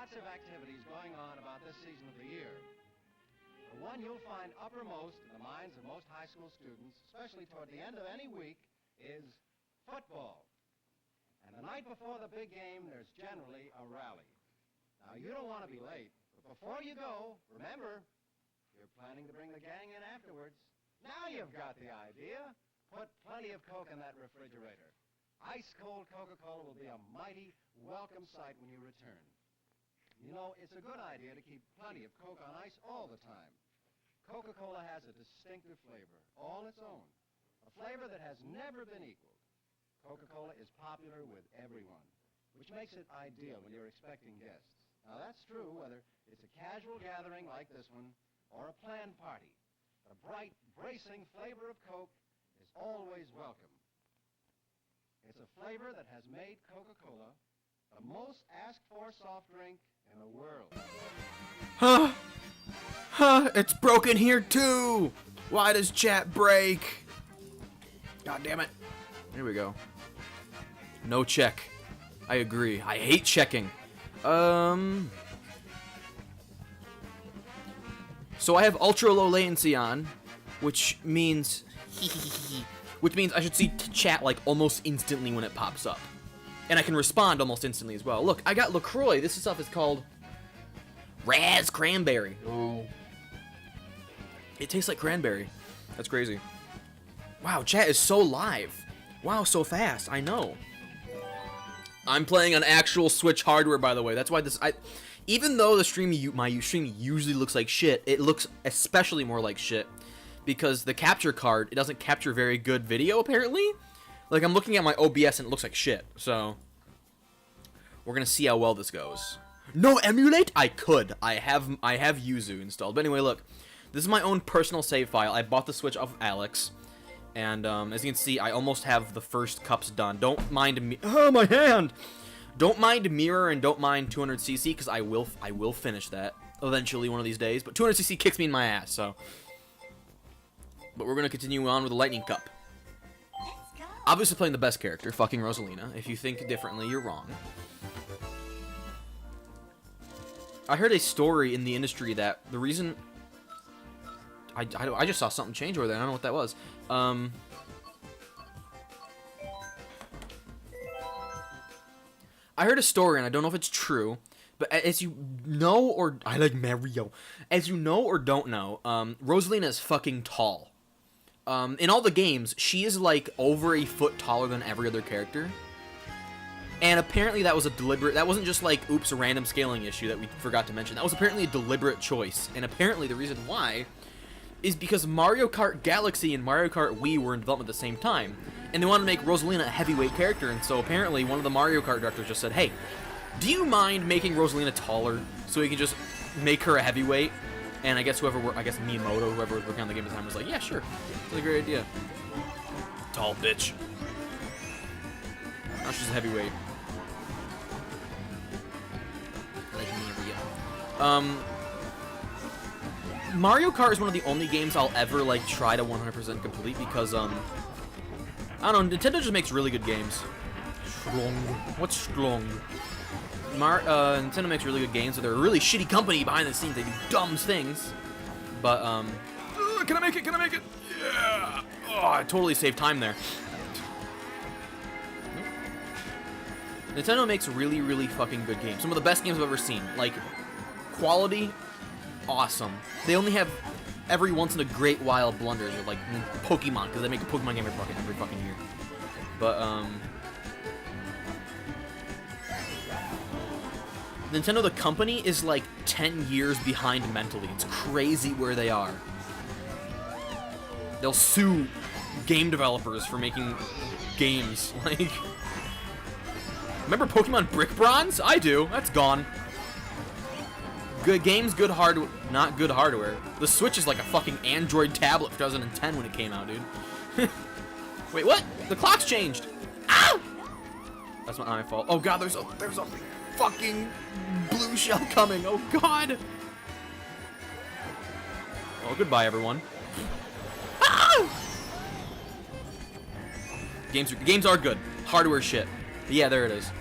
lots of activities going on about this season of the year. The one you'll find uppermost in the minds of most high school students, especially toward the end of any week, is football. And the night before the big game, there's generally a rally. Now, you don't want to be late, but before you go, remember, you're planning to bring the gang in afterwards. Now you've got the idea. Put plenty of Coke in that refrigerator. Ice-cold Coca-Cola will be a mighty welcome sight when you return. You know, it's a good idea to keep plenty of Coke on ice all the time. Coca-Cola has a distinctive flavor, all its own, a flavor that has never been equaled. Coca-Cola is popular with everyone, which makes it ideal when you're expecting guests. Now, that's true whether it's a casual gathering like this one or a planned party. The bright, bracing flavor of Coke is always welcome. It's a flavor that has made Coca-Cola the most asked-for soft drink in the world. It's broken here too! Why does chat break? God damn it. Here we go. No check. I agree. I hate checking. So I have ultra low latency on, which means I should see chat like almost instantly when it pops up. And I can respond almost instantly as well. Look, I got LaCroix. This stuff is called Raz Cranberry. Oh. It tastes like cranberry. That's crazy. Wow, chat is so live. Wow, so fast. I know. I'm playing on actual Switch hardware, by the way. That's why even though the my stream usually looks like shit, it looks especially more like shit because the capture card, it doesn't capture very good video apparently. Like I'm looking at my OBS and it looks like shit. So we're gonna see how well this goes. No emulate? I could. I have Yuzu installed. But anyway, look, this is my own personal save file. I bought the Switch off of Alex, and as you can see, I almost have the first cups done. Don't mind me. Oh, my hand! Don't mind Mirror and don't mind 200cc because I will finish that eventually one of these days. But 200cc kicks me in my ass, so. But we're gonna continue on with the Lightning Cup. Obviously playing the best character, fucking Rosalina. If you think differently, you're wrong. I heard a story in the industry that the reason... I just saw something change over there. I don't know what that was. I heard a story, and I don't know if it's true, but as you know, or... I like Mario. As you know or don't know, Rosalina is fucking tall. In all the games, she is like over a foot taller than every other character. And apparently that was a deliberate... That wasn't just like, oops, a random scaling issue that we forgot to mention. That was apparently a deliberate choice. And apparently the reason why is because Mario Kart Galaxy and Mario Kart Wii were in development at the same time. And they wanted to make Rosalina a heavyweight character. And so apparently one of the Mario Kart directors just said, hey, do you mind making Rosalina taller so we can just make her a heavyweight? And I guess Miyamoto, whoever was working on the game at the time, was like, yeah, sure. That's a great idea. Tall bitch. Now she's a heavyweight. Mario Kart is one of the only games I'll ever, like, try to 100% complete because, I don't know, Nintendo just makes really good games. Strong. What's strong? Nintendo makes really good games, so they're a really shitty company behind the scenes. They do dumb things. But, can I make it? Can I make it? Yeah! Oh, I totally saved time there. Nintendo makes really, really fucking good games. Some of the best games I've ever seen. Like, quality, awesome. They only have every once in a great while blunders with, like, Pokemon, because they make a Pokemon game every fucking year. But, Nintendo, the company, is like 10 years behind mentally. It's crazy where they are. They'll sue game developers for making games. Like, remember Pokemon Brick Bronze? I do. That's gone. Good games, good hardware, not good hardware. The Switch is like a fucking Android tablet for 2010 when it came out, dude. Wait, what? The clock's changed. Ow! That's not my fault. Oh god, there's a fucking blue shell coming. Oh god. Well, goodbye, everyone. Ah! Games are good. Hardware shit. Yeah, there it is.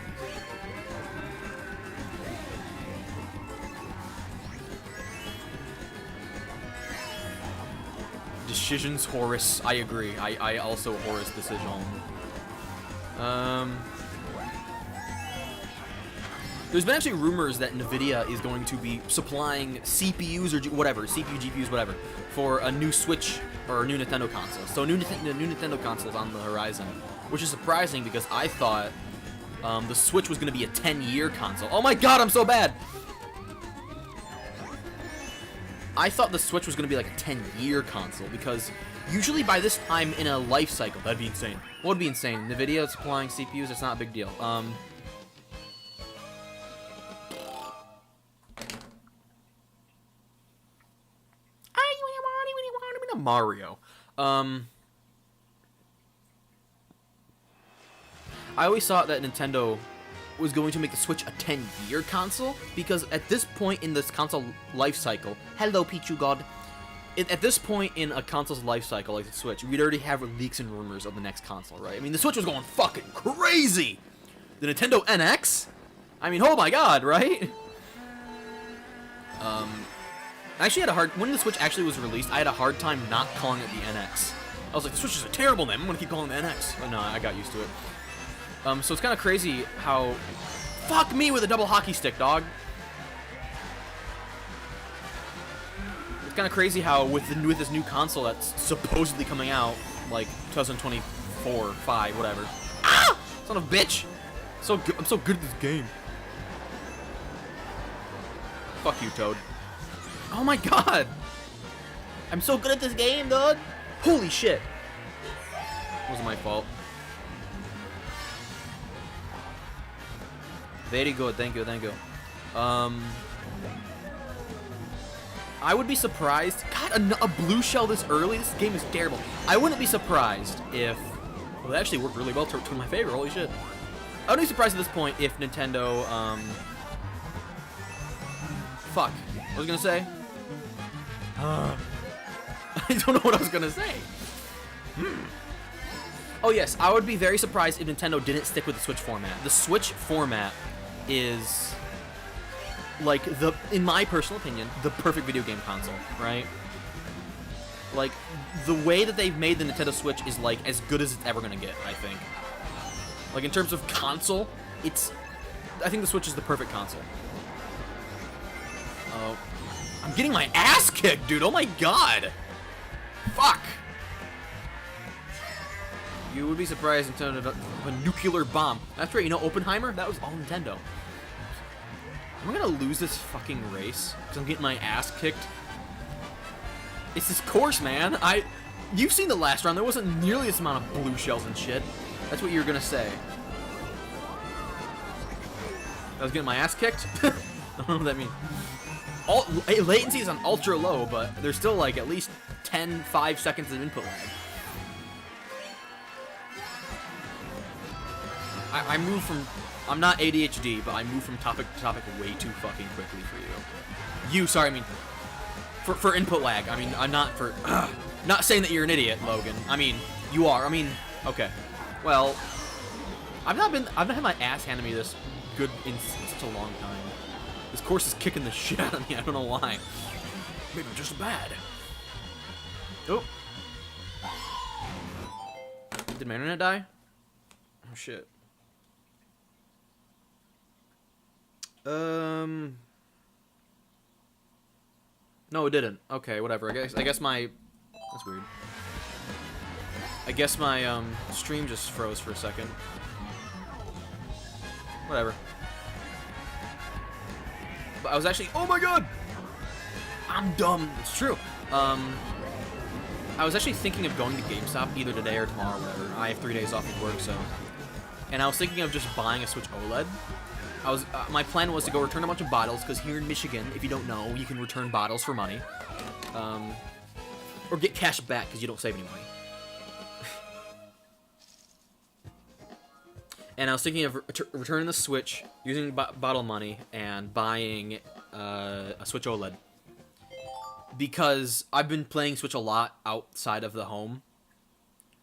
Decisions Horus. I agree. I also Horus decision. There's been actually rumors that Nvidia is going to be supplying CPUs or whatever, CPU, GPUs, whatever, for a new Switch or a new Nintendo console. So new Nintendo console is on the horizon, which is surprising because I thought the Switch was going to be a 10-year console. Oh my god, I'm so bad! I thought the Switch was going to be like a 10-year console because usually by this time in a life cycle, that'd be insane. What would be insane? Nvidia supplying CPUs, it's not a big deal. Mario. I always thought that Nintendo was going to make the Switch a 10-year console because at this point in this console life cycle, hello Pichu God. At this point in a console's life cycle like the Switch, we'd already have leaks and rumors of the next console, right? I mean, the Switch was going fucking crazy. The Nintendo NX? I mean, oh my god, right? I actually had a hard... When the Switch actually was released, I had a hard time not calling it the NX. I was like, the Switch is a terrible name. I'm gonna keep calling it the NX. But no, I got used to it. So it's kind of crazy how... Fuck me with a double hockey stick, dog. It's kind of crazy how with this new console that's supposedly coming out, like 2024, 5, whatever. Ah! Son of a bitch! I'm so good at this game. Fuck you, Toad. Oh my god! I'm so good at this game, dude! Holy shit! It wasn't my fault. Very good, thank you, thank you. I would be surprised... God, a blue shell this early? This game is terrible. I wouldn't be surprised if... Well, it actually worked really well to my favor, holy shit. I wouldn't be surprised at this point if Nintendo, Fuck. What was I gonna say? I don't know what I was gonna say. Oh yes, I would be very surprised if Nintendo didn't stick with the Switch format. The Switch format is, like, in my personal opinion, the perfect video game console, right? Like, the way that they've made the Nintendo Switch is, like, as good as it's ever gonna get, I think. Like, in terms of console, I think the Switch is the perfect console. Oh. I'm getting my ass kicked, dude. Oh my god. Fuck. You would be surprised Nintendo of a nuclear bomb. That's right, you know Oppenheimer? That was all Nintendo. Am I gonna lose this fucking race? Because I'm getting my ass kicked? It's this course, man. You've seen the last round. There wasn't nearly this amount of blue shells and shit. That's what you were gonna say. I was getting my ass kicked? I don't know what that means. Latency is on ultra low, but there's still like at least 5 seconds of input lag. I move from... I'm not ADHD, but I move from topic to topic way too fucking quickly for you. Sorry, I mean... For input lag, I mean, I'm not for... not saying that you're an idiot, Logan. I mean, you are. I mean, okay. Well, I've not had my ass handed me this good in such a long time. This course is kicking the shit out of me. I don't know why. Maybe I'm just bad. Oh. Did my internet die? Oh, shit. No, it didn't. Okay, whatever. I guess my... That's weird. I guess my, stream just froze for a second. Whatever. But I was actually... Oh my god! I'm dumb. It's true. I was actually thinking of going to GameStop either today or tomorrow or whatever. I have 3 days off of work, so... And I was thinking of just buying a Switch OLED. My plan was to go return a bunch of bottles, because here in Michigan, if you don't know, you can return bottles for money. Or get cash back, because you don't save any money. And I was thinking of returning the Switch, using bottle money, and buying a Switch OLED. Because I've been playing Switch a lot outside of the home.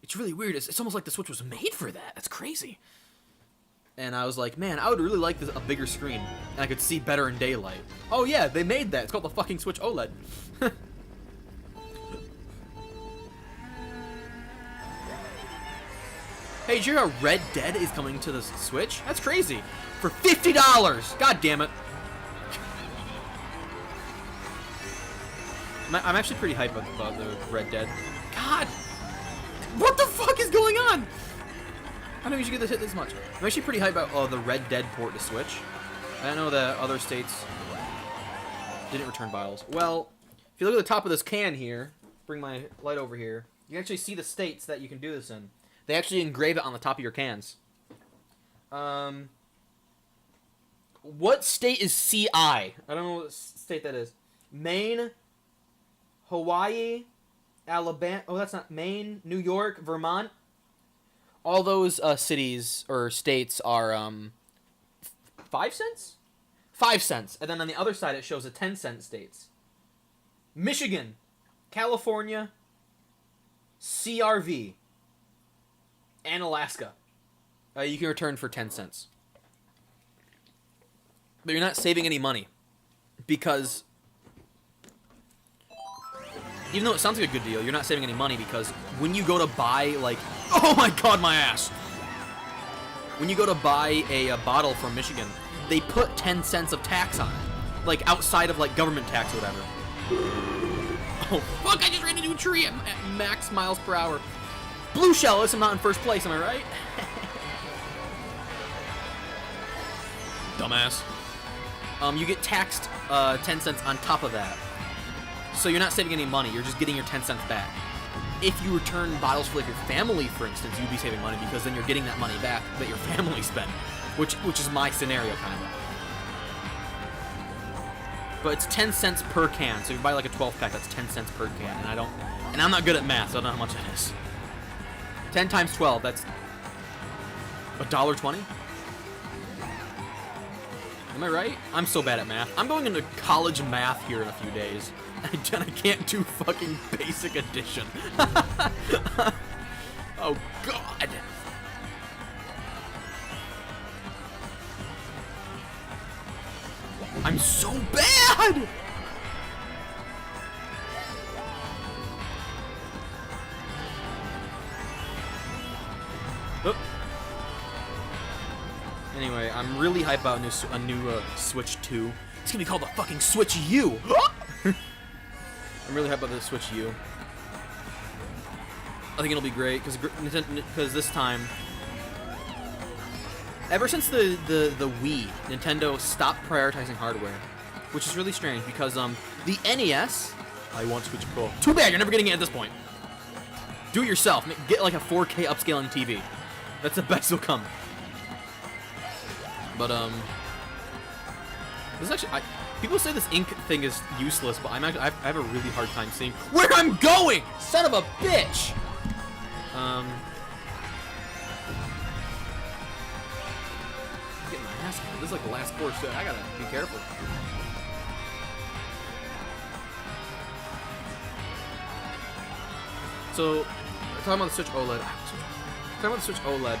It's really weird. It's almost like the Switch was made for that. That's crazy. And I was like, man, I would really like a bigger screen. And I could see better in daylight. Oh yeah, they made that. It's called the fucking Switch OLED. Hey, did you hear how Red Dead is coming to the Switch? That's crazy. For $50! God damn it. I'm actually pretty hyped about the Red Dead. God! What the fuck is going on? I don't know you should get this hit this much. I'm actually pretty hyped about the Red Dead port to Switch. I know that other states didn't return bottles. Well, if you look at the top of this can here, bring my light over here, you can actually see the states that you can do this in. They actually engrave it on the top of your cans. What state is CI? I don't know what state that is. Maine, Hawaii, Alabama. Oh, that's not Maine, New York, Vermont. All those cities or states are 5 cents? 5 cents. And then on the other side it shows the 10-cent states. Michigan, California, CRV, and Alaska. You can return for 10 cents. But you're not saving any money. Because even though it sounds like a good deal, you're not saving any money because when you go to buy, like... Oh my god, my ass! When you go to buy a bottle from Michigan, they put 10 cents of tax on it. Like, outside of, like, government tax or whatever. Oh, fuck, I just ran into a tree at max miles per hour. Blue shell, I'm not in first place, am I right? Dumbass. You get taxed 10 cents on top of that. So you're not saving any money, you're just getting your 10 cents back. If you return bottles for like your family, for instance, you'd be saving money because then you're getting that money back that your family spent. Which is my scenario, kind of. But it's 10 cents per can, so if you buy like a 12-pack, that's 10 cents per can, and I'm not good at math, so I don't know how much that is. 10 times 12, that's $1.20? Am I right? I'm so bad at math. I'm going into college math here in a few days. I can't do fucking basic addition. Oh, God. I'm so bad! Oh. Anyway, I'm really hyped about a new Switch 2. It's gonna be called the fucking Switch U. I'm really hyped about the Switch U. I think it'll be great because this time, ever since the Wii, Nintendo stopped prioritizing hardware, which is really strange because the NES, I want Switch Pro. Too bad you're never getting it at this point. Do it yourself. Get like a 4K upscaling TV. That's the best will come. But this is actually people say this ink thing is useless, but I have a really hard time seeing where I'm going. Son of a bitch. Getting my ass handed. This is like the last course, so I gotta be careful. So, talking about the Switch OLED. Talking about the Switch OLED.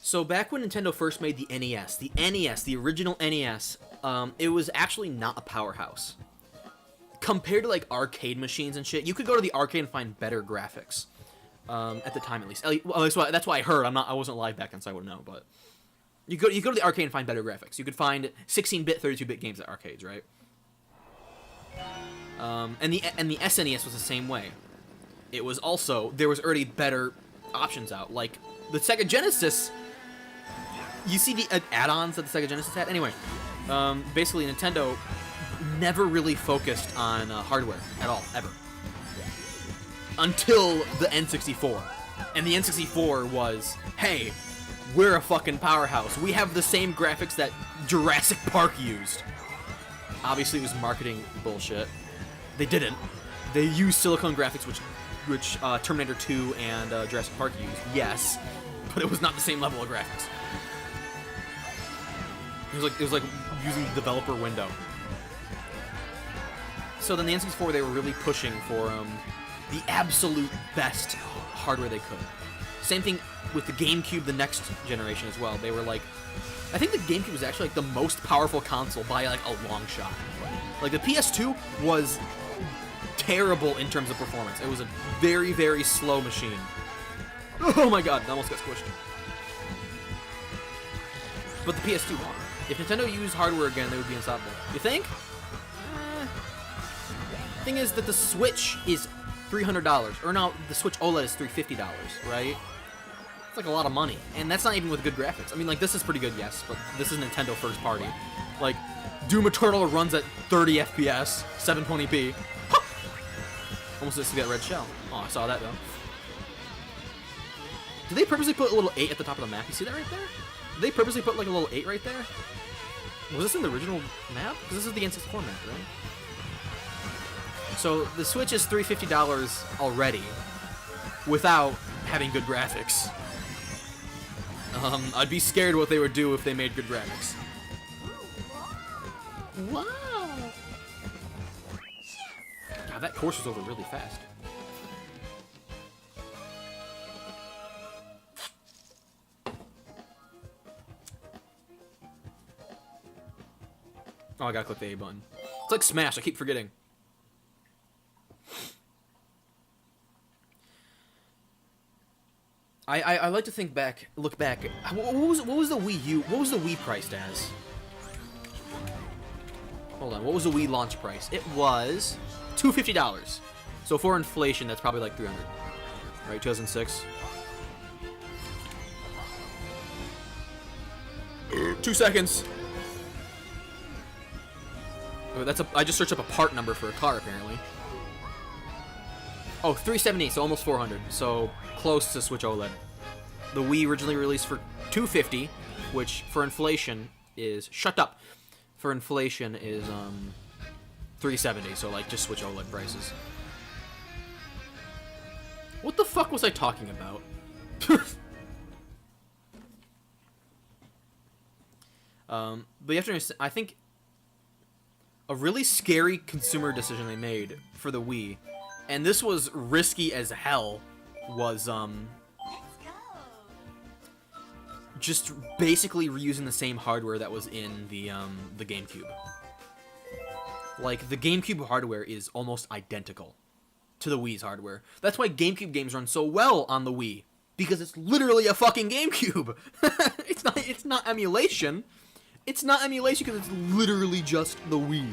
So back when Nintendo first made the NES, the original NES, it was actually not a powerhouse. Compared to like arcade machines and shit, you could go to the arcade and find better graphics. At the time, at least. That's why I heard. I wasn't live back then, so I wouldn't know. But you go to the arcade and find better graphics. You could find 16-bit, 32-bit games at arcades, right? And the SNES was the same way. It was also there was already better options out, like the Sega Genesis. You see the add-ons that the Sega Genesis had? Anyway, basically Nintendo never really focused on hardware at all, ever. Until the N64. And the N64 was, hey, we're a fucking powerhouse. We have the same graphics that Jurassic Park used. Obviously it was marketing bullshit. They didn't. They used silicone graphics, which Terminator 2 and Jurassic Park used, yes. But it was not the same level of graphics. It was like using the developer window. So then the N64, they were really pushing for the absolute best hardware they could. Same thing with the GameCube, the next generation as well. They were like, I think the GameCube was actually like the most powerful console by like a long shot. Like, the PS2 was terrible in terms of performance. It was a very, very slow machine. Oh my god, I almost got squished. But the PS2 won. If Nintendo used hardware again, they would be unstoppable. You think? Thing is that the Switch is $300. Or no, the Switch OLED is $350, right? It's like a lot of money. And that's not even with good graphics. I mean, like, this is pretty good, yes, but this is Nintendo first party. Like, Doom Eternal runs at 30 FPS, 720p. Almost just get red shell. Oh, I saw that, though. Did they purposely put a little 8 at the top of the map? You see that right there? Did they purposely put, like, a little 8 right there? Was this in the original map? Because this is the N64 map, right? So, the Switch is $350 already, without having good graphics. I'd be scared what they would do if they made good graphics. Wow! God, that course was over really fast. Oh, I gotta click the A button. It's like Smash, I keep forgetting. I like to look back. What was the Wii U? What was the Wii priced as? Hold on, what was the Wii launch price? It was $250. So for inflation, that's probably like $300. Right, 2006. 2 seconds. Oh, I just searched up a part number for a car apparently. Oh, 378, so almost 400. So close to Switch OLED. The Wii originally released for $250, which for inflation is For inflation is $370. So like just Switch OLED prices. What the fuck was I talking about? But you have to understand, I think a really scary consumer decision they made for the Wii, and this was risky as hell, was just basically reusing the same hardware that was in the GameCube. Like, the GameCube hardware is almost identical to the Wii's hardware. That's why GameCube games run so well on the Wii, because it's literally a fucking GameCube. It's not emulation. It's not emulation because it's literally just the Wii.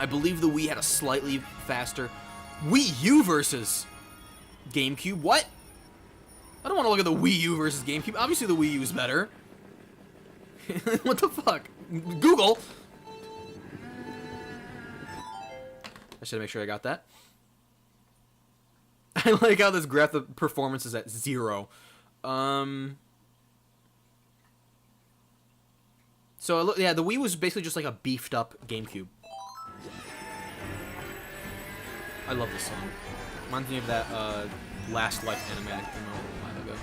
I believe the Wii had a slightly faster Wii U versus GameCube. What? I don't want to look at the Wii U versus GameCube. Obviously the Wii U is better. What the fuck? Google. I should make sure I got that. I like how this graph, the performance is at 0. So, yeah, the Wii was basically just like a beefed up GameCube. I love this song. Reminds me of that Last Life animatic demo a while ago.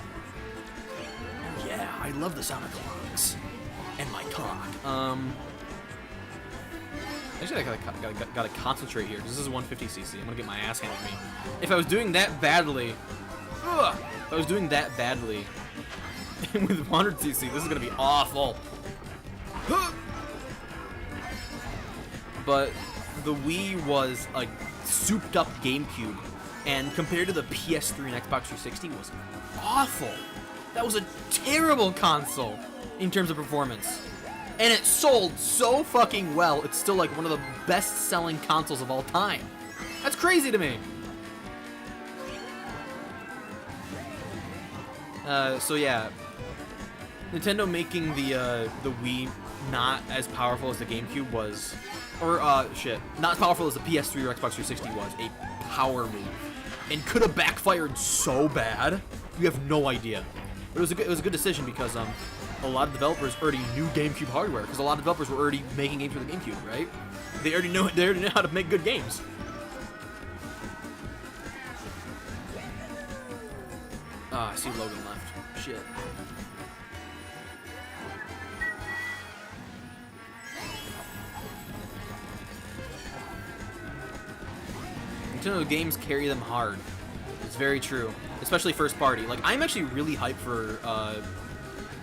Yeah, I love the sound of clocks. And my cock. Actually, I gotta concentrate here, because this is 150cc. I'm gonna get my ass handed to me. If I was doing that badly... Ugh! If I was doing that badly with 100cc, this is gonna be awful. But the Wii was a souped up GameCube, and compared to the PS3 and Xbox 360 was awful. That was a terrible console in terms of performance. And it sold so fucking well, it's still like one of the best selling consoles of all time. That's crazy to me. So yeah, Nintendo making the Wii not as powerful as the GameCube was, or not as powerful as the PS3 or Xbox 360 was, a power move, and could have backfired so bad. You have no idea. But it was a good decision because a lot of developers already knew GameCube hardware, because a lot of developers were already making games for the GameCube, right? They already know how to make good games. Ah, I see Logan left. Shit. Nintendo games carry them hard. It's very true. Especially first party. Like, I'm actually really hyped for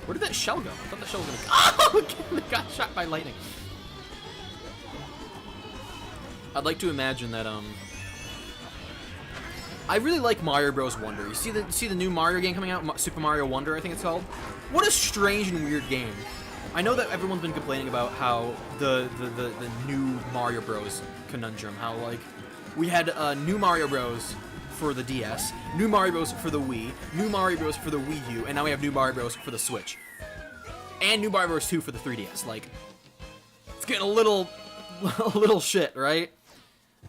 Where did that shell go? I thought that shell was gonna. Oh, it got shot by lightning. I'd like to imagine that I really like Mario Bros. Wonder. You see the new Mario game coming out, Super Mario Wonder, I think it's called. What a strange and weird game. I know that everyone's been complaining about how the new Mario Bros. Conundrum, how like we had new Mario Bros. For the DS, new Mario Bros. For the Wii, new Mario Bros. For the Wii U, and now we have new Mario Bros. For the Switch, and new Mario Bros. 2 for the 3DS. Like, it's getting a little shit, right?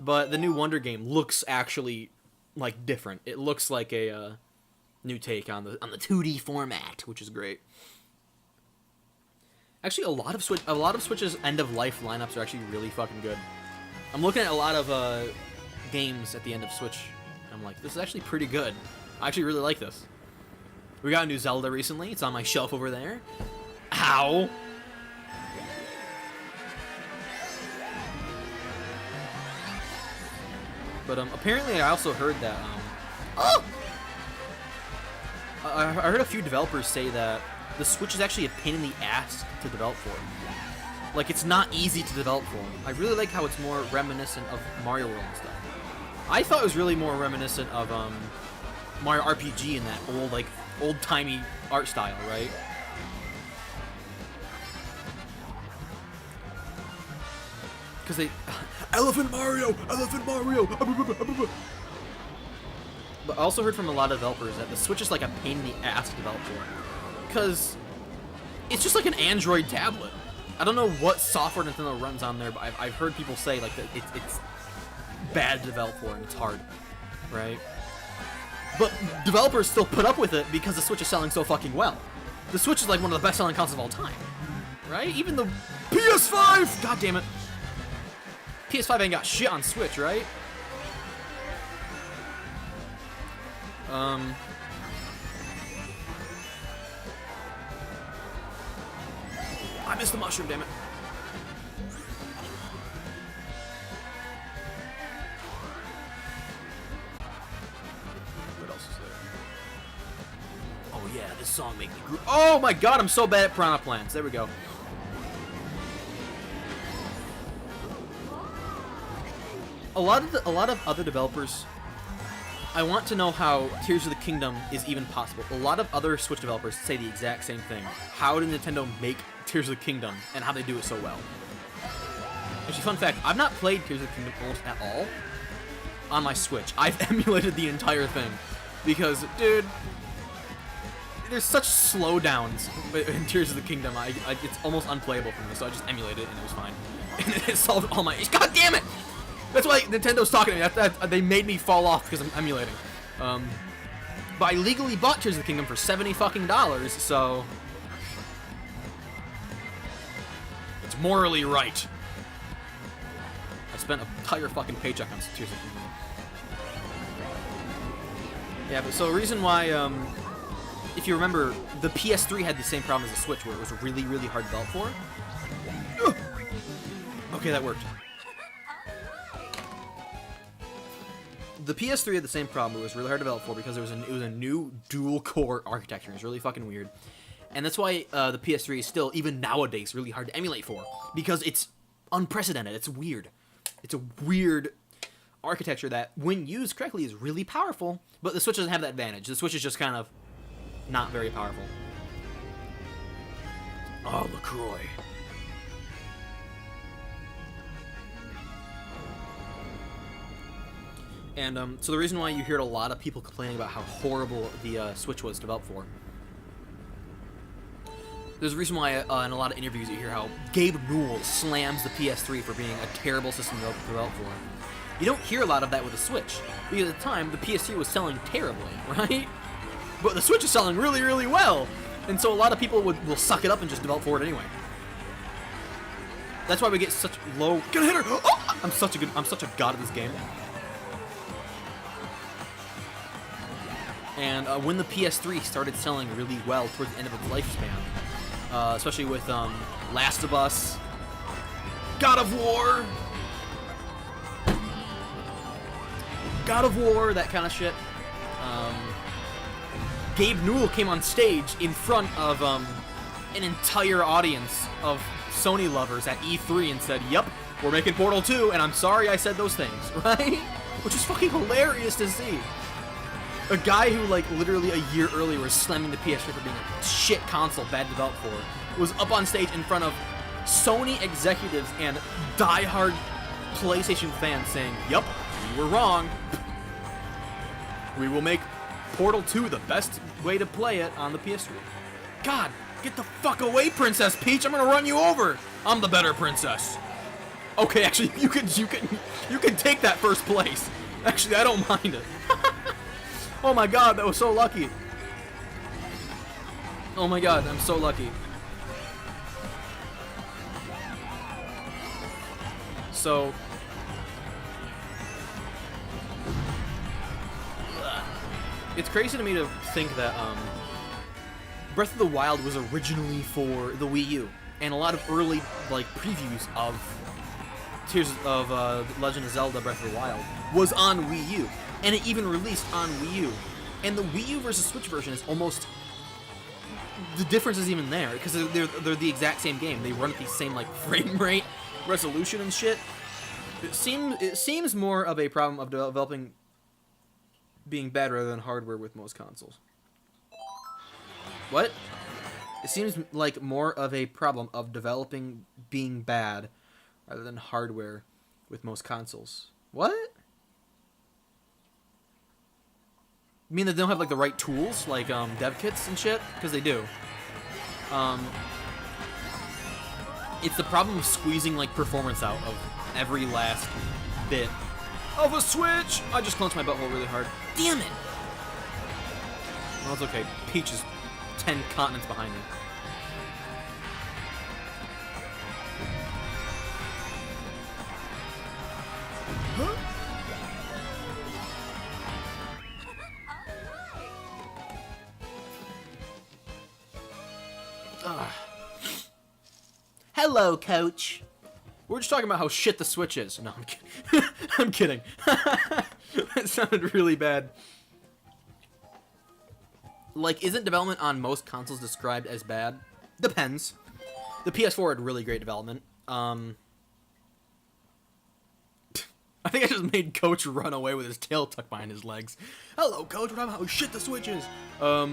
But the new Wonder game looks actually like different. It looks like a new take on the 2D format, which is great. Actually, a lot of Switch's end of life lineups are actually really fucking good. I'm looking at a lot of games at the end of Switch. I'm like, this is actually pretty good. I actually really like this. We got a new Zelda recently. It's on my shelf over there. Ow! But apparently I also heard that oh! I heard a few developers say that the Switch is actually a pain in the ass to develop for. Like, it's not easy to develop for. I really like how it's more reminiscent of Mario World and stuff. I thought it was really more reminiscent of Mario RPG in that old-timey art style, right? Because they... Elephant Mario! Elephant Mario! But I also heard from a lot of developers that the Switch is like a pain in the ass to develop for. Because it's just like an Android tablet. I don't know what software Nintendo runs on there, but I've heard people say like that it's bad to develop for and it's hard, right? But developers still put up with it because the Switch is selling so fucking well. The Switch is like one of the best-selling consoles of all time, right? Even the PS5! God damn it. PS5 ain't got shit on Switch, right? I missed the mushroom, damn it. What else is there? Oh yeah, this song makes me groove. Oh my god, I'm so bad at Piranha Plants. There we go. A lot of other developers, I want to know how Tears of the Kingdom is even possible. A lot of other Switch developers say the exact same thing. How did Nintendo make Tears of the Kingdom and how they do it so well? Actually, fun fact, I've not played Tears of the Kingdom almost at all on my Switch. I've emulated the entire thing because, dude, there's such slowdowns in Tears of the Kingdom. It's almost unplayable for me, so I just emulated it and it was fine. And it solved all my issues. God damn it! That's why Nintendo's talking to me. They made me fall off because I'm emulating. But I legally bought Tears of the Kingdom for $70 fucking, so it's morally right. I spent an entire fucking paycheck on Tears of the Kingdom. Yeah, but so the reason why, if you remember, the PS3 had the same problem as the Switch, where it was really, really hard to develop for. Okay, that worked. The PS3 had the same problem. It was really hard to develop for because it was a new dual-core architecture. It was really fucking weird. And that's why the PS3 is still, even nowadays, really hard to emulate for. Because it's unprecedented. It's weird. It's a weird architecture that, when used correctly, is really powerful. But the Switch doesn't have that advantage. The Switch is just kind of not very powerful. Oh, LaCroix. And so the reason why you hear a lot of people complaining about how horrible the Switch was developed for, there's a reason why in a lot of interviews you hear how Gabe Newell slams the PS3 for being a terrible system to develop for. You don't hear a lot of that with the Switch, because at the time the PS3 was selling terribly, right? But the Switch is selling really, really well, and so a lot of people will suck it up and just develop for it anyway. That's why we get such low. Get a hitter! Oh! I'm such a god at this game. And when the PS3 started selling really well towards the end of its lifespan, especially with Last of Us, God of War, that kind of shit, Gabe Newell came on stage in front of an entire audience of Sony lovers at E3 and said, "Yep, we're making Portal 2, and I'm sorry I said those things," right? Which is fucking hilarious to see. A guy who, like, literally a year earlier was slamming the PS3 for being a shit console bad developed for, was up on stage in front of Sony executives and diehard PlayStation fans saying, "Yup, you were wrong. We will make Portal 2 the best way to play it on the PS3. God, get the fuck away, Princess Peach! I'm gonna run you over. I'm the better princess. Okay, actually, you can take that first place. Actually, I don't mind it. Oh my God, that was so lucky. Oh my God, I'm so lucky. So. It's crazy to me to think that Breath of the Wild was originally for the Wii U, and a lot of early like previews of Legend of Zelda: Breath of the Wild was on Wii U, and it even released on Wii U. And the Wii U versus Switch version is almost the difference is even there because they're the exact same game. They run at the same like frame rate, resolution, and shit. It seems more of a problem of developing being bad rather than hardware with most consoles. What? It seems like more of a problem of developing being bad rather than hardware with most consoles. What? You mean they don't have like the right tools, like dev kits and shit? Because they do. It's the problem of squeezing like performance out of every last bit of a Switch. I just clenched my butthole really hard. Damn it! Well, it's okay. Peach is 10 continents behind me. Huh? Hello, Coach. We're just talking about how shit the Switch is. No, I'm kidding. I'm kidding. That sounded really bad. Like, isn't development on most consoles described as bad? Depends. The PS4 had really great development. I think I just made Coach run away with his tail tucked behind his legs. Hello, Coach. We're talking about how shit the Switch is. I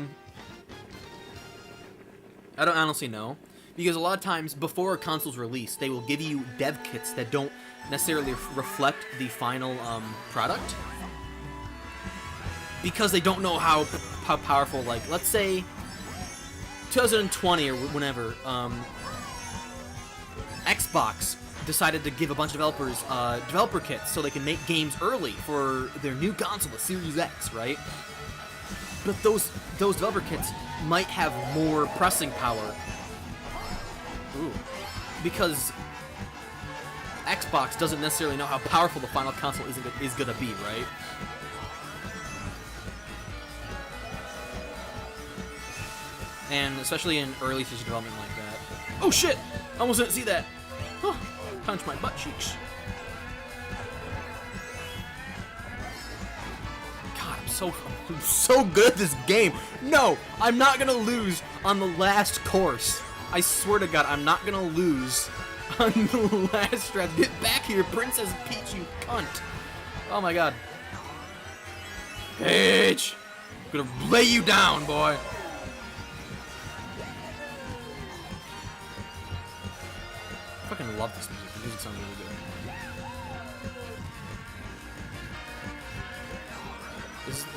don't honestly know. Because a lot of times, before a console's released, they will give you dev kits that don't necessarily reflect the final product. Because they don't know how powerful, like, let's say, 2020 or whenever, Xbox decided to give a bunch of developers developer kits so they can make games early for their new console, the Series X, right? But those developer kits might have more pressing power. Ooh. Because Xbox doesn't necessarily know how powerful the final console is gonna be, right? And especially in early stage development like that. Oh shit! I almost didn't see that! Huh. Punch my butt cheeks. God, I'm so good at this game! No! I'm not gonna lose on the last course. I swear to God, I'm not gonna lose on the last stretch. Get back here, Princess Peach, you cunt! Oh my God. Peach! I'm gonna lay you down, boy! I fucking love this music. The music sounds really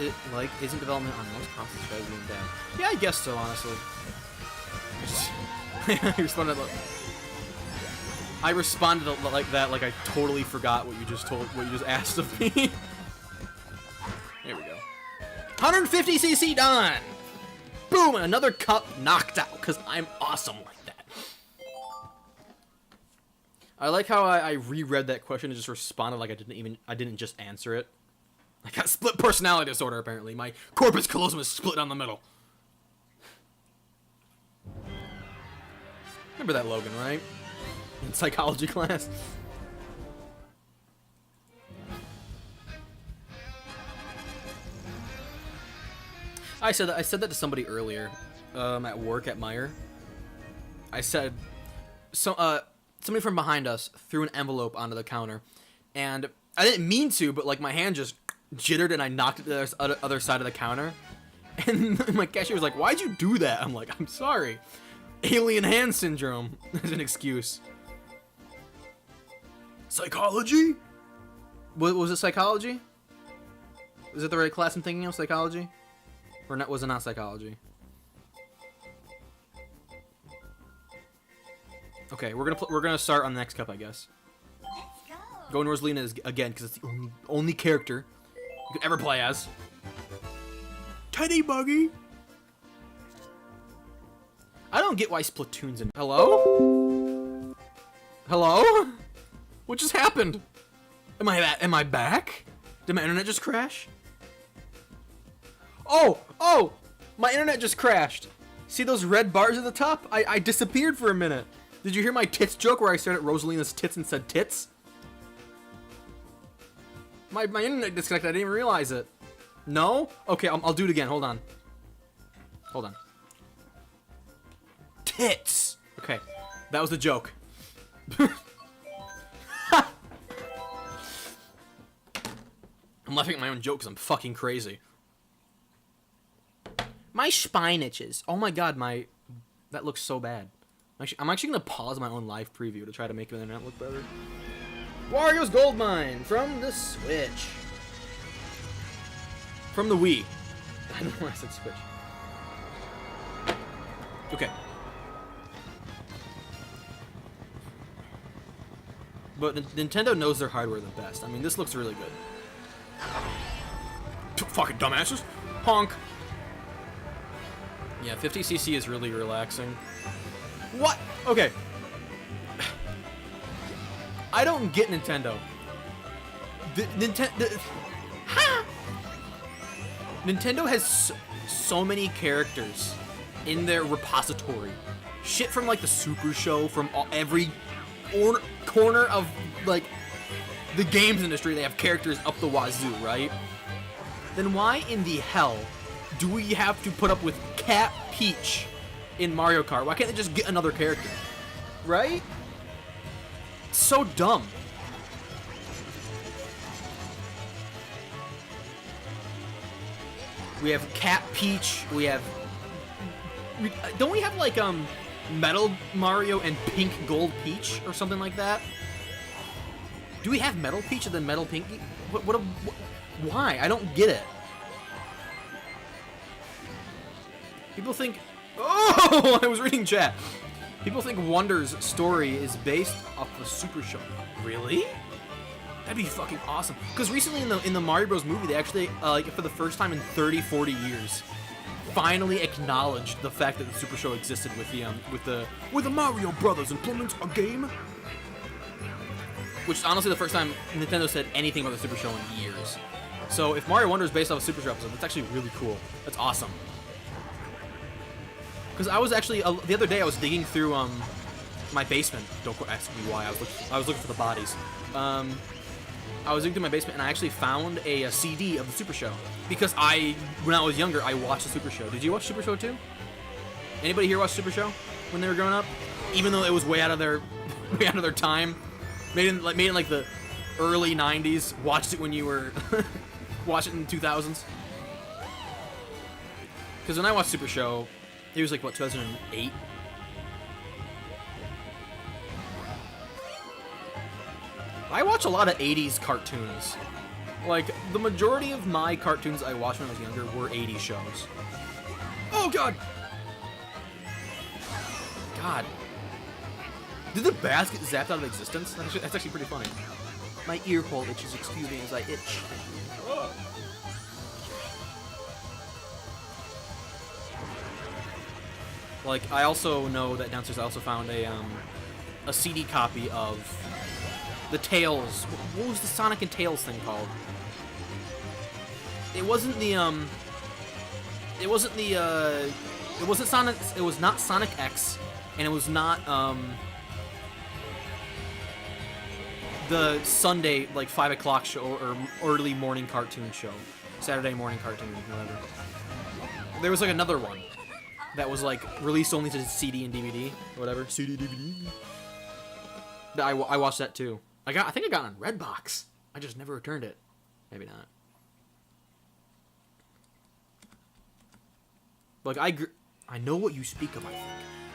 good. Isn't development on most consoles better than bad? Yeah, I guess so, honestly. I responded like that, like I totally forgot what you just asked of me. There we go. 150cc done! Boom! Another cup knocked out, because I'm awesome like that. I like how I reread that question and just responded like I didn't just answer it. I got split personality disorder, apparently. My corpus callosum is split down the middle. Remember that, Logan, right? In psychology class. I said that to somebody earlier, at work at Meyer. I said, somebody from behind us threw an envelope onto the counter, and I didn't mean to, but like my hand just jittered and I knocked it to the other side of the counter. And my cashier was like, "Why'd you do that?" I'm like, "I'm sorry. Alien hand syndrome." As an excuse. Psychology? Was it psychology? Is it the right class I'm thinking of? Psychology? Or not? Was it not psychology? Okay, we're gonna start on the next cup, I guess. Let's go. Going Rosalina is again because it's the only character you could ever play as. Teddy Buggy. I don't get why Splatoon's in. Hello? Hello? What just happened? Am I back? Did my internet just crash? Oh! My internet just crashed. See those red bars at the top? I disappeared for a minute. Did you hear my tits joke where I stared at Rosalina's tits and said tits? My internet disconnected. I didn't even realize it. No? Okay, I'll do it again. Hold on. Tits! Okay, that was the joke. I'm laughing at my own joke because I'm fucking crazy. My spine itches. Oh my god, that looks so bad. I'm actually gonna pause my own live preview to try to make the internet look better. Wario's Gold Mine from the Switch. From the Wii. I don't know why I said Switch. Okay. But Nintendo knows their hardware the best. I mean, this looks really good. Fucking dumbasses. Honk. Yeah, 50cc is really relaxing. What? Okay. I don't get Nintendo. Nintendo has so many characters in their repository. Shit from like the Super Show, from every corner of like the games industry, they have characters up the wazoo, right? Then why in the hell do we have to put up with Cat Peach in Mario Kart? Why can't they just get another character? Right? It's so dumb. We have Cat Peach, don't we have like Metal Mario and Pink Gold Peach or something like that? Do we have Metal Peach and then Metal Pinky? Why? I don't get it. People think... Oh! I was reading chat. People think Wonder's story is based off the Super Show. Really? That'd be fucking awesome. Because recently in the Mario Bros. Movie, they actually, like, for the first time in 30, 40 years, finally acknowledged the fact that the Super Show existed with the Mario Brothers implement a game. Which is honestly the first time Nintendo said anything about the Super Show in years. So if Mario Wonder is based off a Super Show episode, that's actually really cool. That's awesome. Because I was actually, the other day I was digging through my basement. Don't ask me why. I was looking for the bodies. I was digging through my basement and I actually found a CD of the Super Show. Because when I was younger, I watched the Super Show. Did you watch Super Show too? Anybody here watch Super Show when they were growing up? Even though it was way out of their time. Made in like the early 90s. Watched it when you were watched it in the 2000s. Because when I watched Super Show, it was like what, 2008? I watch a lot of 80s cartoons. Like, the majority of my cartoons I watched when I was younger were 80s shows. Oh, God! God. Did the bass get zapped out of existence? That's actually pretty funny. My ear hole itches, excuse me, as I itch. Oh. Like, I also know that downstairs I also found a CD copy of the Tails. What was the Sonic and Tails thing called? It wasn't Sonic. It was not Sonic X, and it was not the Sunday like 5 o'clock show or early morning cartoon show, Saturday morning cartoon, whatever. There was like another one that was like released only to CD and DVD or whatever. CD, DVD. I watched that too. I think I got it on Redbox. I just never returned it. Maybe not. Like I know what you speak of. I think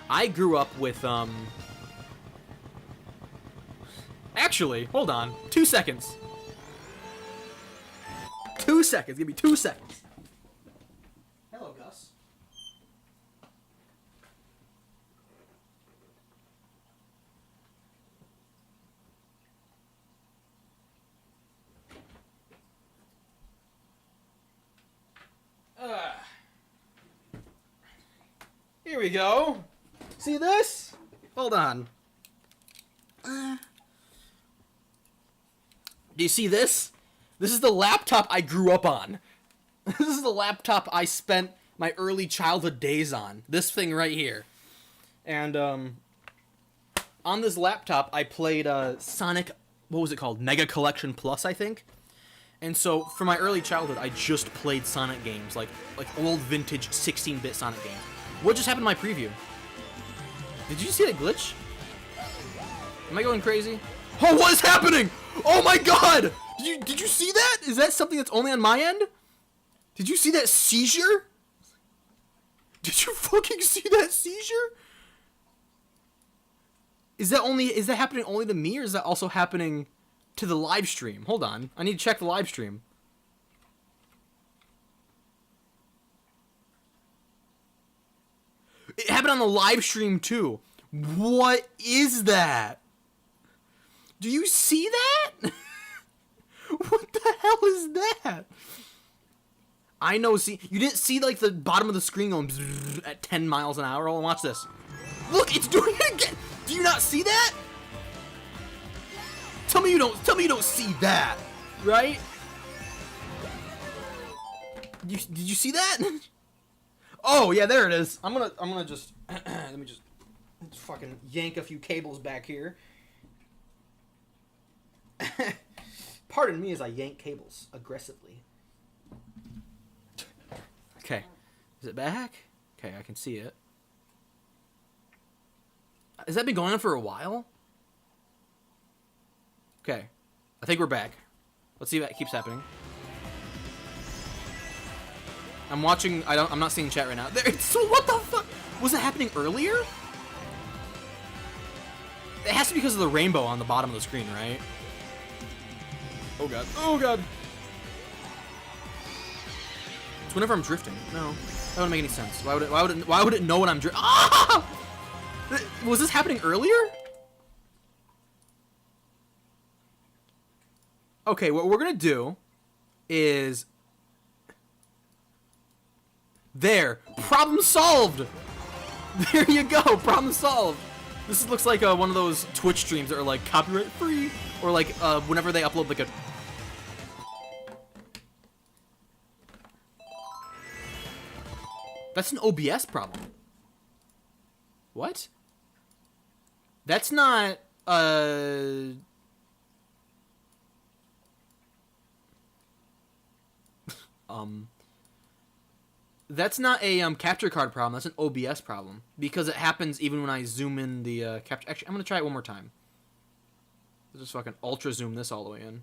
I grew up with Actually, hold on. 2 seconds. 2 seconds. Give me 2 seconds. Hello, Gus. Here we go. See this? Hold on. Do you see this? This is the laptop I grew up on. This is the laptop I spent my early childhood days on. This thing right here. And on this laptop, I played Sonic, what was it called? Mega Collection Plus, I think. And so for my early childhood, I just played Sonic games, like old vintage 16-bit Sonic games. What just happened to my preview? Did you see that glitch? Am I going crazy? Oh, what is happening? Oh my god! Did you see that? Is that something that's only on my end? Did you see that seizure? Did you fucking see that seizure? Is that happening only to me, or is that also happening to the live stream? Hold on. I need to check the live stream. It happened on the live stream too. What is that? Do you see that? What the hell is that? I know, see, you didn't see like the bottom of the screen going at 10 miles an hour? Hold on, watch this. Look, it's doing it again. Do you not see that? Tell me you don't see that, right? Did you see that? Oh, yeah, there it is. I'm gonna just let me just fucking yank a few cables back here. Pardon me as I yank cables aggressively. Okay. Is it back? Okay, I can see it. Has that been going on for a while? Okay. I think we're back. Let's see if that keeps happening. I'm watching. I'm not seeing chat right now. So what the fuck? Was it happening earlier? It has to be because of the rainbow on the bottom of the screen, right? Oh god. Oh god. It's whenever I'm drifting. No, that wouldn't make any sense. Why would it know when I'm drifting? Ah! Was this happening earlier? Okay, what we're gonna do is there. Problem solved. There you go. Problem solved. This looks like one of those Twitch streams that are like copyright free, or like whenever they upload like a. That's an OBS problem. What? That's not that's not a capture card problem. That's an OBS problem because it happens even when I zoom in the capture. Actually, I'm gonna try it one more time. Let's just fucking ultra zoom this all the way in.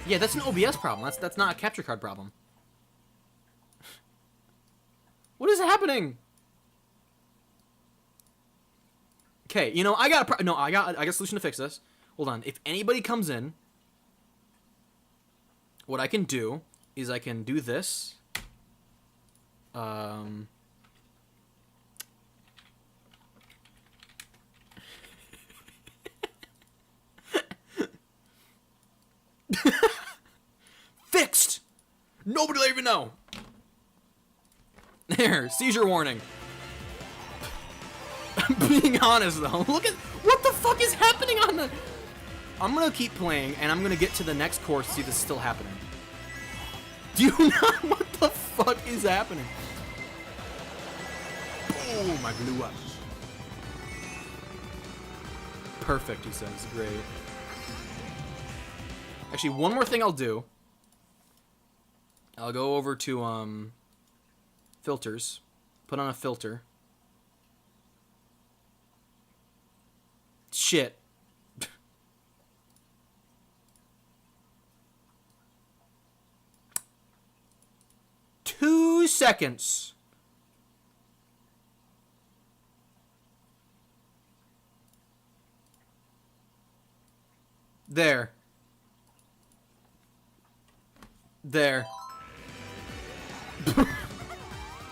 Yeah, that's an OBS problem. That's not a capture card problem. What is happening? Okay, you know, I got a solution to fix this. Hold on. If anybody comes in, what I can do is I can do this. Fixed! Nobody will even know. There, seizure warning. I'm being honest though. Look at what the fuck is happening on the. I'm gonna keep playing and I'm gonna get to the next course to see if this is still happening. Do you not? What the fuck is happening? Boom! I blew up. Perfect, he says. Great. Actually, one more thing I'll do. I'll go over to, filters. Put on a filter. Shit. 2 seconds. There. There.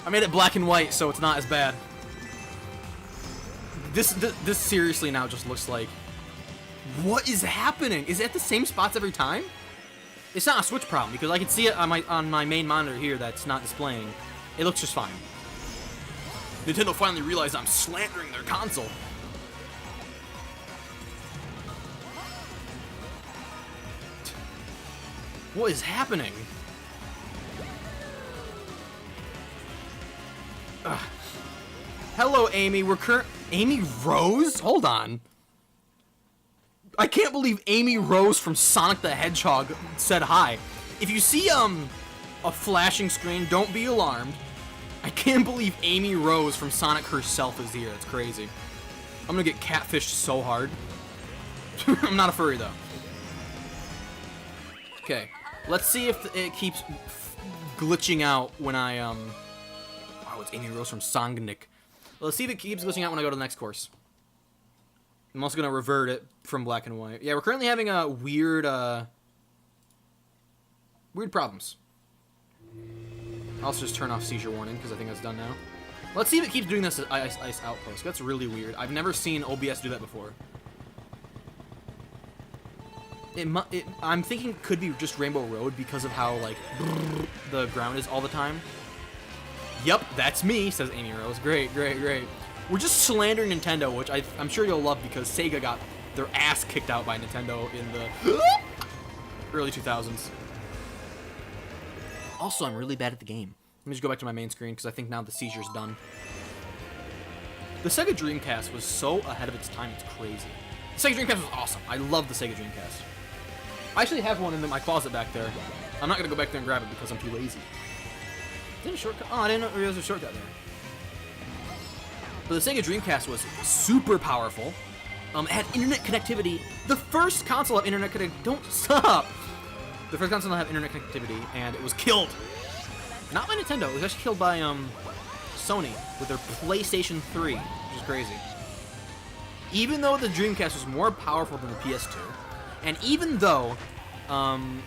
I made it black and white, so it's not as bad. This seriously now just looks like... What is happening? Is it at the same spots every time? It's not a Switch problem, because I can see it on my main monitor here that's not displaying. It looks just fine. Nintendo finally realized I'm slandering their console. What is happening? Ugh. Hello, Amy. Amy Rose? Hold on. I can't believe Amy Rose from Sonic the Hedgehog said hi. If you see a flashing screen, don't be alarmed. I can't believe Amy Rose from Sonic herself is here. That's crazy. I'm gonna get catfished so hard. I'm not a furry though. Okay, let's see if it keeps glitching out when I Oh, it's Amy Rose from Sonic. Let's see if it keeps glitching out when I go to the next course. I'm also gonna revert it from black and white. Yeah, we're currently having a weird problems. I'll also just turn off seizure warning because I think that's done now. Let's see if it keeps doing this at Ice Outpost. That's really weird. I've never seen OBS do that before. I'm thinking it could be just Rainbow Road because of how like the ground is all the time. Yup, that's me, says Amy Rose. Great, great, great. We're just slandering Nintendo, which I'm sure you'll love because Sega got their ass kicked out by Nintendo in the early 2000s. Also, I'm really bad at the game. Let me just go back to my main screen because I think now the seizure's done. The Sega Dreamcast was so ahead of its time, it's crazy. The Sega Dreamcast was awesome. I love the Sega Dreamcast. I actually have one in my closet back there. I'm not going to go back there and grab it because I'm too lazy. Is that a shortcut? Oh, I didn't know there was a shortcut there. But the Sega Dreamcast was super powerful. It had internet connectivity. The first console had internet connectivity. Don't stop! The first console had internet connectivity, and it was killed. Not by Nintendo. It was actually killed by Sony with their PlayStation 3, which is crazy. Even though the Dreamcast was more powerful than the PS2, and even though the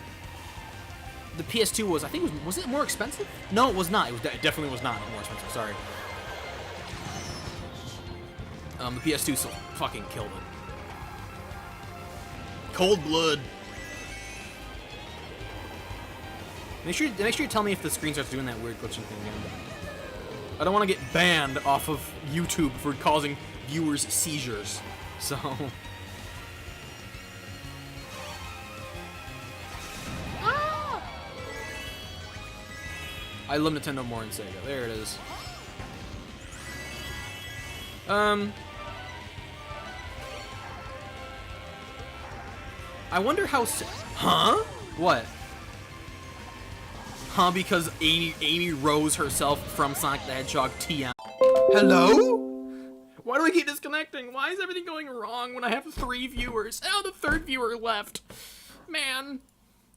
PS2 was, I think, was it more expensive? No, it was not. It definitely was not more expensive. Sorry. The PS2 still fucking killed it. Cold blood. Make sure you tell me if the screen starts doing that weird glitching thing again. I don't want to get banned off of YouTube for causing viewers seizures. So. I love Nintendo more than Sega. There it is. I wonder how. Huh? What? Huh? Because Amy Rose herself from Sonic the Hedgehog TM. Hello? Why do I keep disconnecting? Why is everything going wrong when I have 3 viewers? Oh, the 3rd viewer left. Man,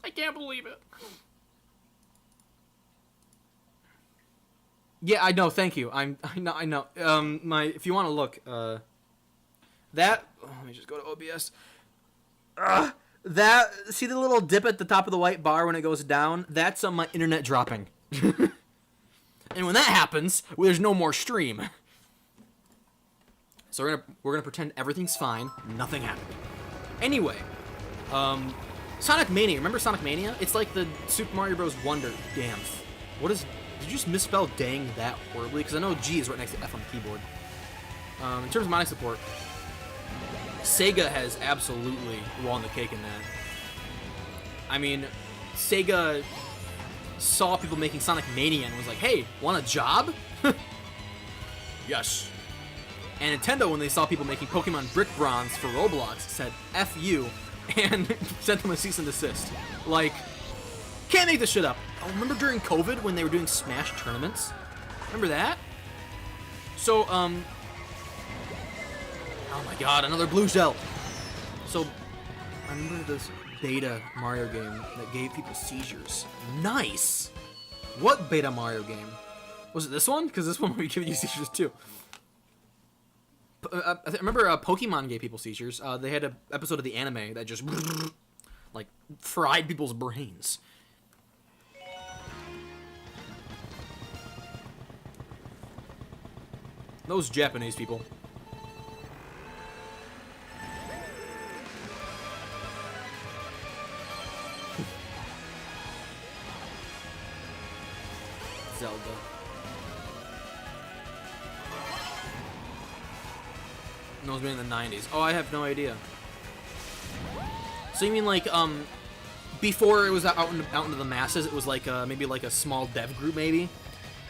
I can't believe it. Yeah, I know. Thank you. I know. If you want to look, that. Oh, let me just go to OBS. See the little dip at the top of the white bar when it goes down? That's my internet dropping. And when that happens, there's no more stream. So we're gonna pretend everything's fine. Nothing happened. Anyway, Sonic Mania. Remember Sonic Mania? It's like the Super Mario Bros. Wonder. Damn. What is? Did you just misspell dang that horribly? Because I know G is right next to F on the keyboard. In terms of modding support, Sega has absolutely won the cake in that. I mean, Sega saw people making Sonic Mania and was like, hey, want a job? Yes. And Nintendo, when they saw people making Pokemon Brick Bronze for Roblox, said F you and sent them a cease and desist. Like, can't make this shit up. Oh, remember during COVID when they were doing Smash tournaments? Remember that? So, oh my god, another blue shell. So, I remember this beta Mario game that gave people seizures. Nice! What beta Mario game? Was it this one? Because this one would be giving you seizures too. I remember Pokemon gave people seizures. They had an episode of the anime that just like fried people's brains. Those Japanese people. Zelda. No, it was made in the 90s. Oh, I have no idea. So you mean like, before it was out into the masses, it was like, maybe like a small dev group, maybe?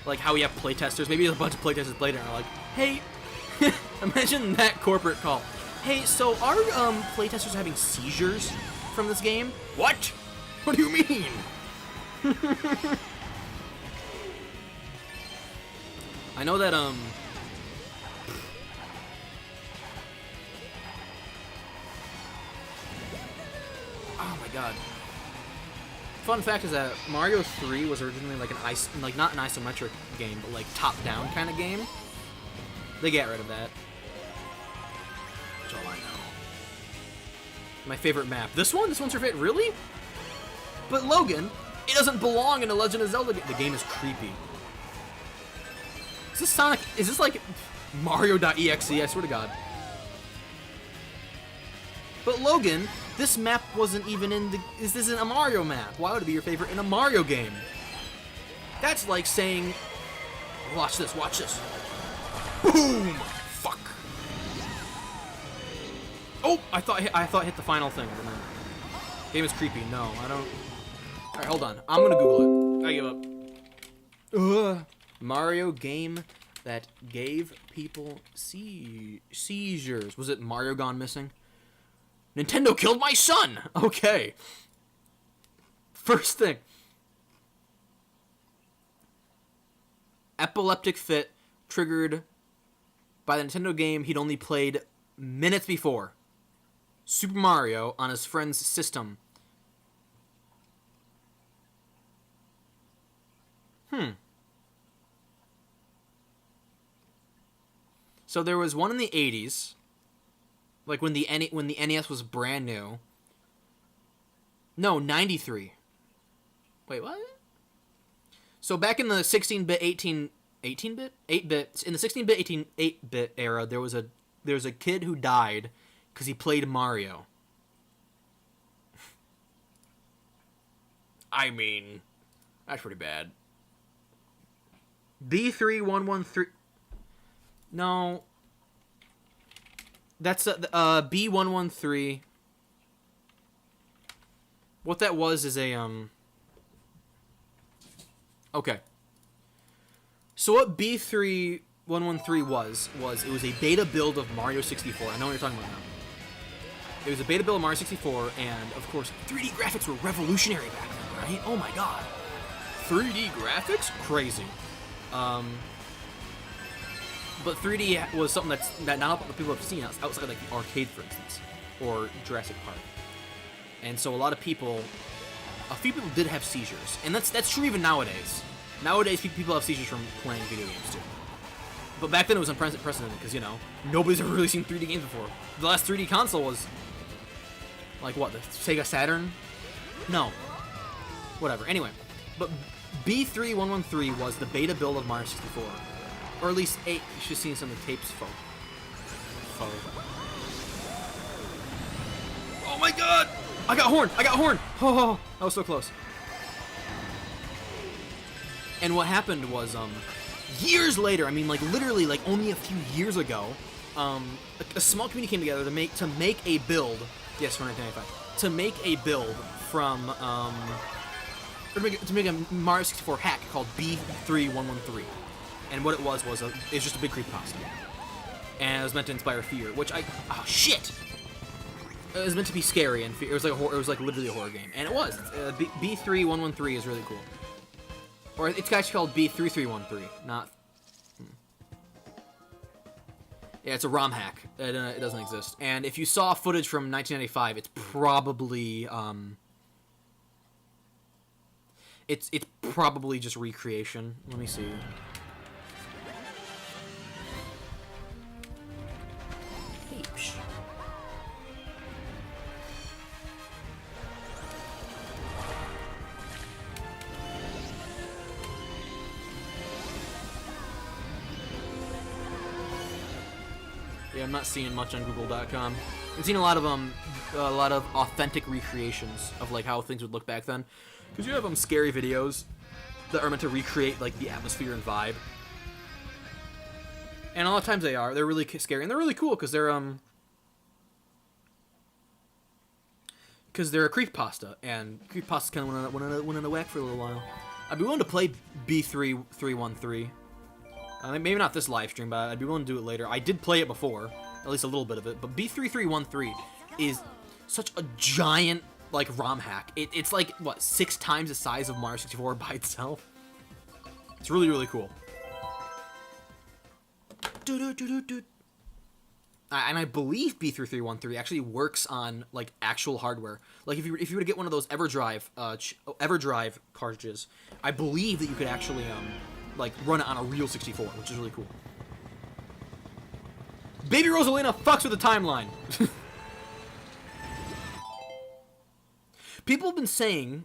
Like how we have playtesters. Maybe a bunch of playtesters played it and are like, hey, imagine that corporate call. Hey, so our, playtesters are having seizures from this game? What? What do you mean? I know that, oh my god. Fun fact is that Mario 3 was originally like not an isometric game, but like top-down kind of game. They got rid of that. That's all I know. My favorite map. This one? This one's your favorite? Really? But Logan, it doesn't belong in a Legend of Zelda game. The game is creepy. Is this Sonic? Is this like Mario.exe? I swear to God. But Logan, this map wasn't even in the... This isn't a Mario map. Why would it be your favorite in a Mario game? That's like saying... Watch this, watch this. Boom! Fuck. Oh, I thought I hit the final thing. Game is creepy. No, I don't... Alright, hold on. I'm gonna Google it. I give up. Ugh. Mario game that gave people seizures. Was it Mario Gone Missing? Nintendo killed my son! Okay. First thing. Epileptic fit triggered by the Nintendo game he'd only played minutes before. Super Mario on his friend's system. So there was one in the 80s. Like when the NES was brand new. No, 93. Wait, what? So back in the 16-bit, 8-bit? In the 16-bit, 8-bit era, there was a kid who died because he played Mario. I mean, that's pretty bad. B3113. No. That's B113. What that was is a okay. So what B3113 was it was a beta build of Mario 64. I know what you're talking about now. It was a beta build of Mario 64, and of course 3D graphics were revolutionary back then, right? Oh my god. 3D graphics? Crazy. But 3D was something that not a lot of people have seen outside like the arcade, for instance, or Jurassic Park. And so a few people did have seizures, and that's true even nowadays. Nowadays, people have seizures from playing video games too. But back then it was unprecedented because nobody's ever really seen 3D games before. The last 3D console was like what, the Sega Saturn? No, whatever. Anyway, but B3113 was the beta build of Mario 64. Or at least 8. You should have seen some of the tapes, folks. Oh my god! I got horn! Oh, that was so close. And what happened was, years later, I mean, like, literally, like, only a few years ago, a small community came together to make a build, yes, for 1995, to make a build from, to make a Mario 64 hack called B3113. And what it was it's just a big creepypasta. and it was meant to inspire fear, which oh shit! It was meant to be scary and fear. It was like it was like literally a horror game, and it was. B3113 is really cool, or it's actually called B3313, not. Yeah, it's a ROM hack. It doesn't exist. And if you saw footage from 1995, it's probably it's probably just recreation. Let me see. Heeps. Yeah, I'm not seeing much on Google.com. I'm seeing a lot of authentic recreations of like how things would look back then, because you have scary videos that are meant to recreate like the atmosphere and vibe, and a lot of times they're really scary and they're really cool because they're a creepypasta, and creepypasta's kind of went on a whack for a little while. I'd be willing to play B3313. Maybe not this live stream, but I'd be willing to do it later. I did play it before, at least a little bit of it. But B3313 is such a giant like ROM hack. It's like what 6 times the size of Mario 64 by itself. It's really really cool. And I believe B3313 actually works on like actual hardware. Like if you were to get one of those EverDrive cartridges, I believe that you could actually like run it on a real 64, which is really cool. Baby Rosalina fucks with the timeline. People have been saying,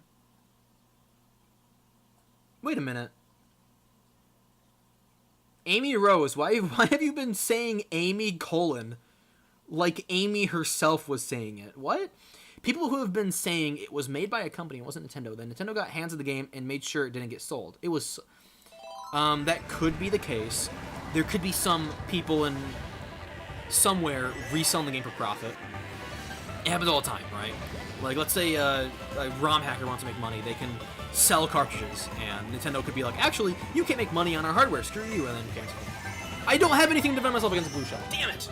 wait a minute, Amy Rose, why have you been saying Amy : like Amy herself was saying it? What? People who have been saying it was made by a company, it wasn't Nintendo. Then Nintendo got hands of the game and made sure it didn't get sold. It was that could be the case. There could be some people in somewhere reselling the game for profit. It happens all the time, right? Like, let's say a ROM hacker wants to make money. They can sell cartridges, and Nintendo could be like, actually, you can't make money on our hardware. Screw you, and then cancel. I don't have anything to defend myself against Blue Shell. Damn it!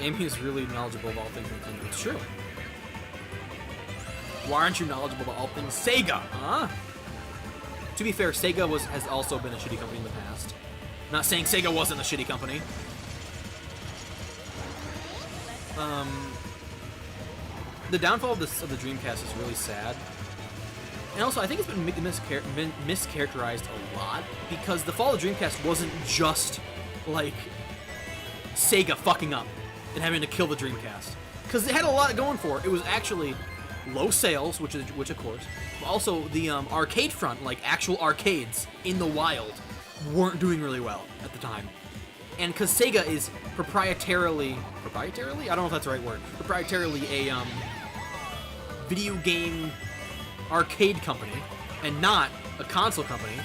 Amy is really knowledgeable about all things Nintendo. It's true. Why aren't you knowledgeable about all things Sega, huh? To be fair, Sega has also been a shitty company in the past. Not saying Sega wasn't a shitty company. The downfall of the Dreamcast is really sad. And also, I think it's been mischaracterized a lot, because the fall of the Dreamcast wasn't just, like, Sega fucking up and having to kill the Dreamcast. Because it had a lot going for it. It was actually low sales, which of course, but also the arcade front, like actual arcades in the wild, weren't doing really well at the time. And because Sega is proprietarily, I don't know if that's the right word, proprietarily a video game arcade company and not a console company,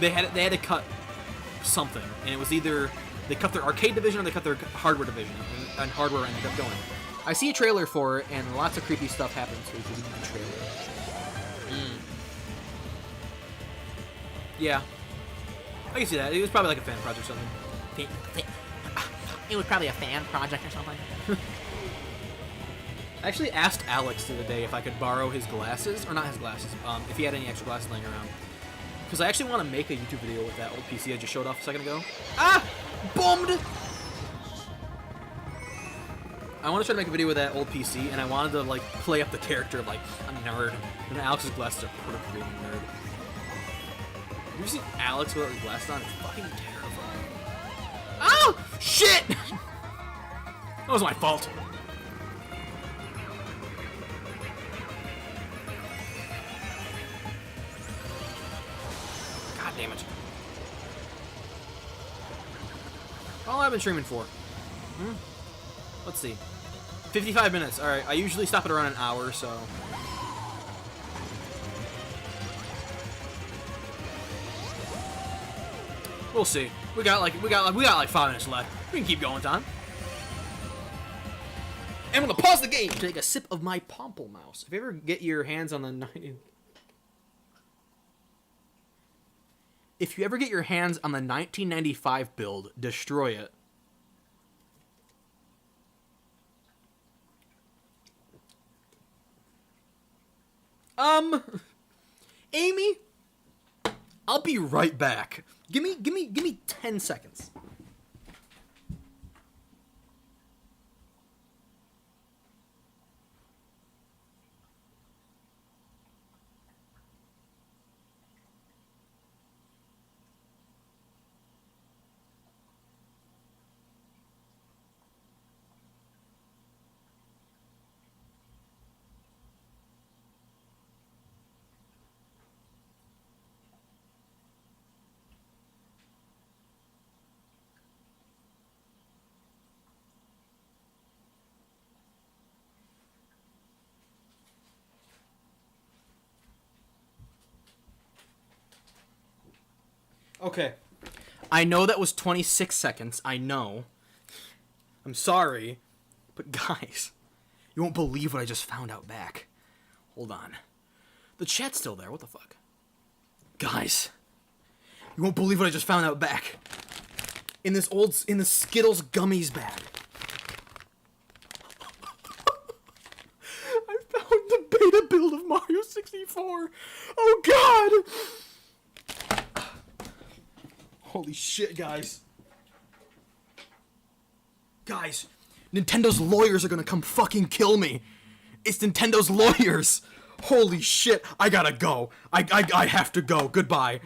they had to cut something, and it was either they cut their arcade division or they cut their hardware division, and hardware ended up going. I see a trailer for it, and lots of creepy stuff happens so you can read the trailer. Yeah. I can see that. It was probably like a fan project or something. It was probably a fan project or something. I actually asked Alex the other day if I could borrow his glasses, or not his glasses, if he had any extra glasses laying around. Because I actually want to make a YouTube video with that old PC I just showed off a second ago. Ah! Bummed! I want to try to make a video with that old PC, and I wanted to, like, play up the character of, like, a nerd. And Alex's glasses are perfect for being a nerd. Have you seen Alex without his glasses on? It's fucking terrifying. Oh! Shit! That was my fault. God damn it. How long have I been streaming for? Let's see. 55 minutes. Alright, I usually stop at around an hour, so... We'll see. We got like 5 minutes left. We can keep going, Tom. And I'm gonna pause the game to take a sip of my Pomple-Mouse. If you ever get your hands on the 90... if you ever get your hands on the 1995 build, destroy it. Amy, I'll be right back. Give me 10 seconds. Okay. I know that was 26 seconds. I know. I'm sorry. But guys, you won't believe what I just found out back. Hold on. The chat's still there. What the fuck? Guys, you won't believe what I just found out back. In the Skittles gummies bag. I found the beta build of Mario 64. Oh god! Holy shit, guys. Guys, Nintendo's lawyers are gonna come fucking kill me. It's Nintendo's lawyers. Holy shit, I gotta go. I have to go. Goodbye.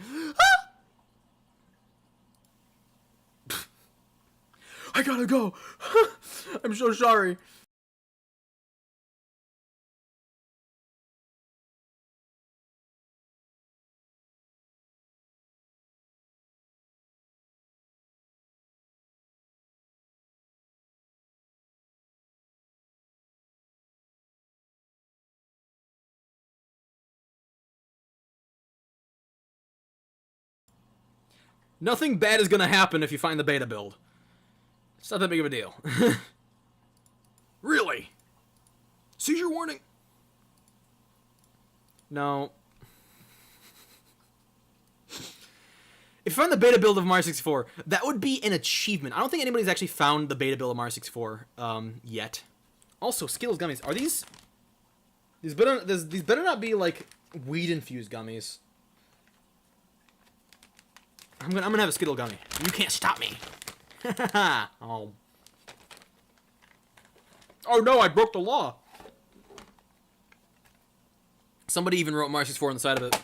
I gotta go. I'm so sorry. Nothing bad is gonna happen if you find the beta build. It's not that big of a deal. Really? Seizure warning? No. If you find the beta build of Mario 64, that would be an achievement. I don't think anybody's actually found the beta build of Mario 64 yet. Also, Skittles gummies. Are these... These better not be, like, weed-infused gummies. I'm gonna have a Skittle gummy. You can't stop me. Oh. Oh no, I broke the law. Somebody even wrote Mario 64 on the side of it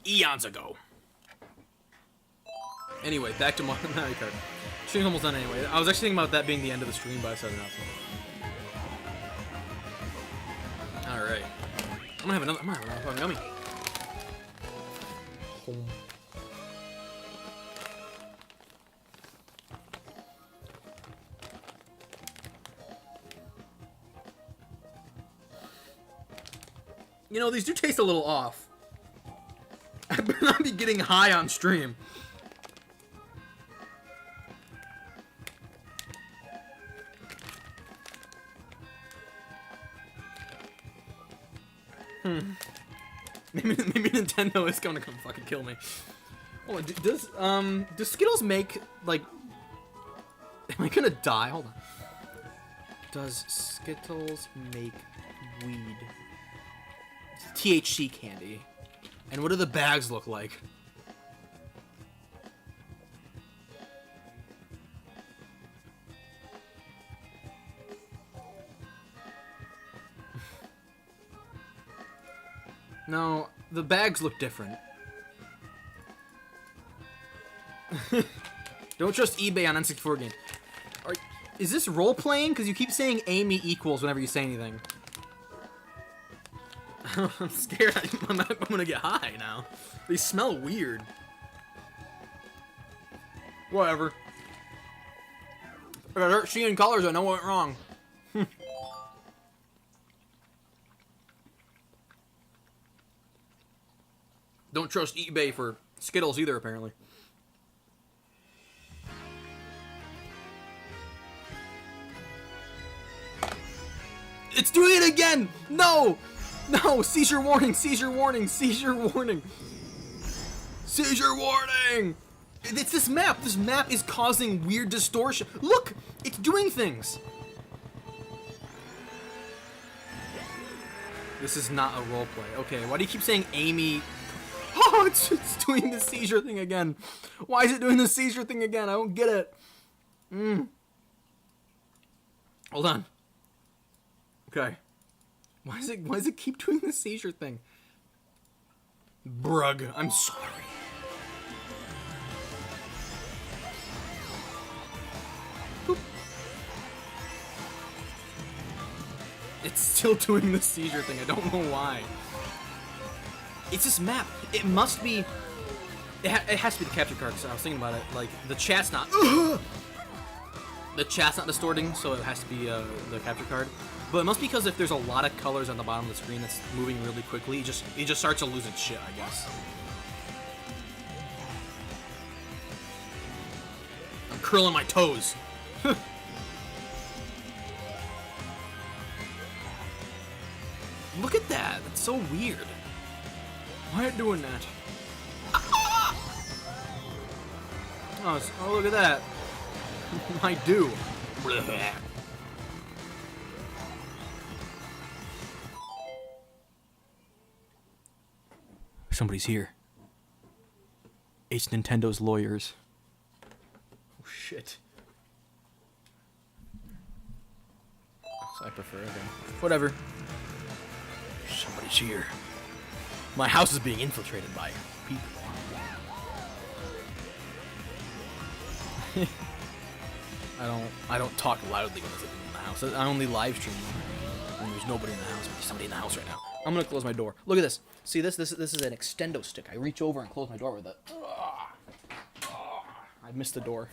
eons ago. Anyway, back to Mario Kart. Stream's almost done anyway. I was actually thinking about that being the end of the stream, but I said enough. Alright. I'm gonna have another gummy. Home. You know, these do taste a little off. I better not be getting high on stream. Maybe Nintendo is gonna come fucking kill me. Oh, does Skittles make, like... Am I gonna die? Hold on. Does Skittles make weed? THC candy. And what do the bags look like? No, the bags look different. Don't trust eBay on N64 games. Is this role-playing? Because you keep saying Amy equals whenever you say anything. I'm scared I'm gonna get high now. They smell weird. Whatever. If I start seeing colors, I know what went wrong. Don't trust eBay for Skittles either, apparently. It's doing it again! No! No! Seizure warning! Seizure warning! Seizure warning! Seizure warning! It's this map. This map is causing weird distortion. Look! It's doing things. This is not a roleplay. Okay, why do you keep saying Amy? Oh, it's doing the seizure thing again. Why is it doing the seizure thing again? I don't get it. Hold on. Okay. Why does it keep doing the seizure thing? Brug, I'm sorry. Boop. It's still doing the seizure thing. I don't know why. It's this map. It must be. It has to be the capture card. Because I was thinking about it. Like the chat's not. The chat's not distorting, so it has to be the capture card. But it must be because if there's a lot of colors on the bottom of the screen that's moving really quickly, it just starts to lose its shit, I guess. I'm curling my toes. Look at that. That's so weird. Why are you doing that? Oh, look at that. I do. Somebody's here. It's Nintendo's lawyers. Oh shit. So I prefer it. Whatever. Somebody's here. My house is being infiltrated by people. I don't talk loudly when there's in the house. I only live stream when there's nobody in the house. There's somebody in the house right now. I'm gonna close my door. Look at this. See this? This is an extendo stick. I reach over and close my door with it. I missed the door.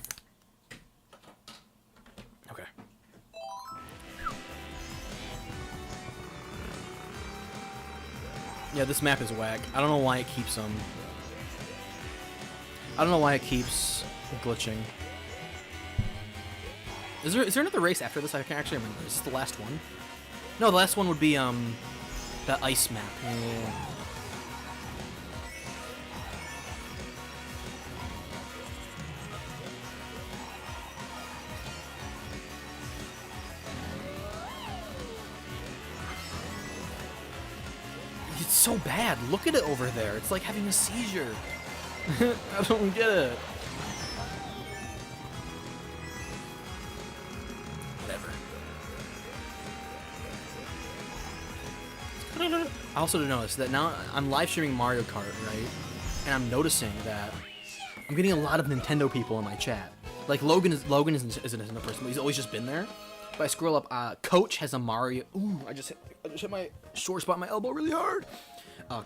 Okay. Yeah, this map is whack. I don't know why it keeps glitching. Is there another race after this? I can't actually remember. Is this the last one? No, the last one would be that ice map. Yeah. It's so bad. Look at it over there. It's like having a seizure. I don't get it. Whatever. I also notice that now I'm live streaming Mario Kart, right? And I'm noticing that I'm getting a lot of Nintendo people in my chat. Like Logan isn't a Nintendo person, but he's always just been there. If I scroll up, Coach has a Mario. Ooh, I just hit my sore spot in my elbow really hard.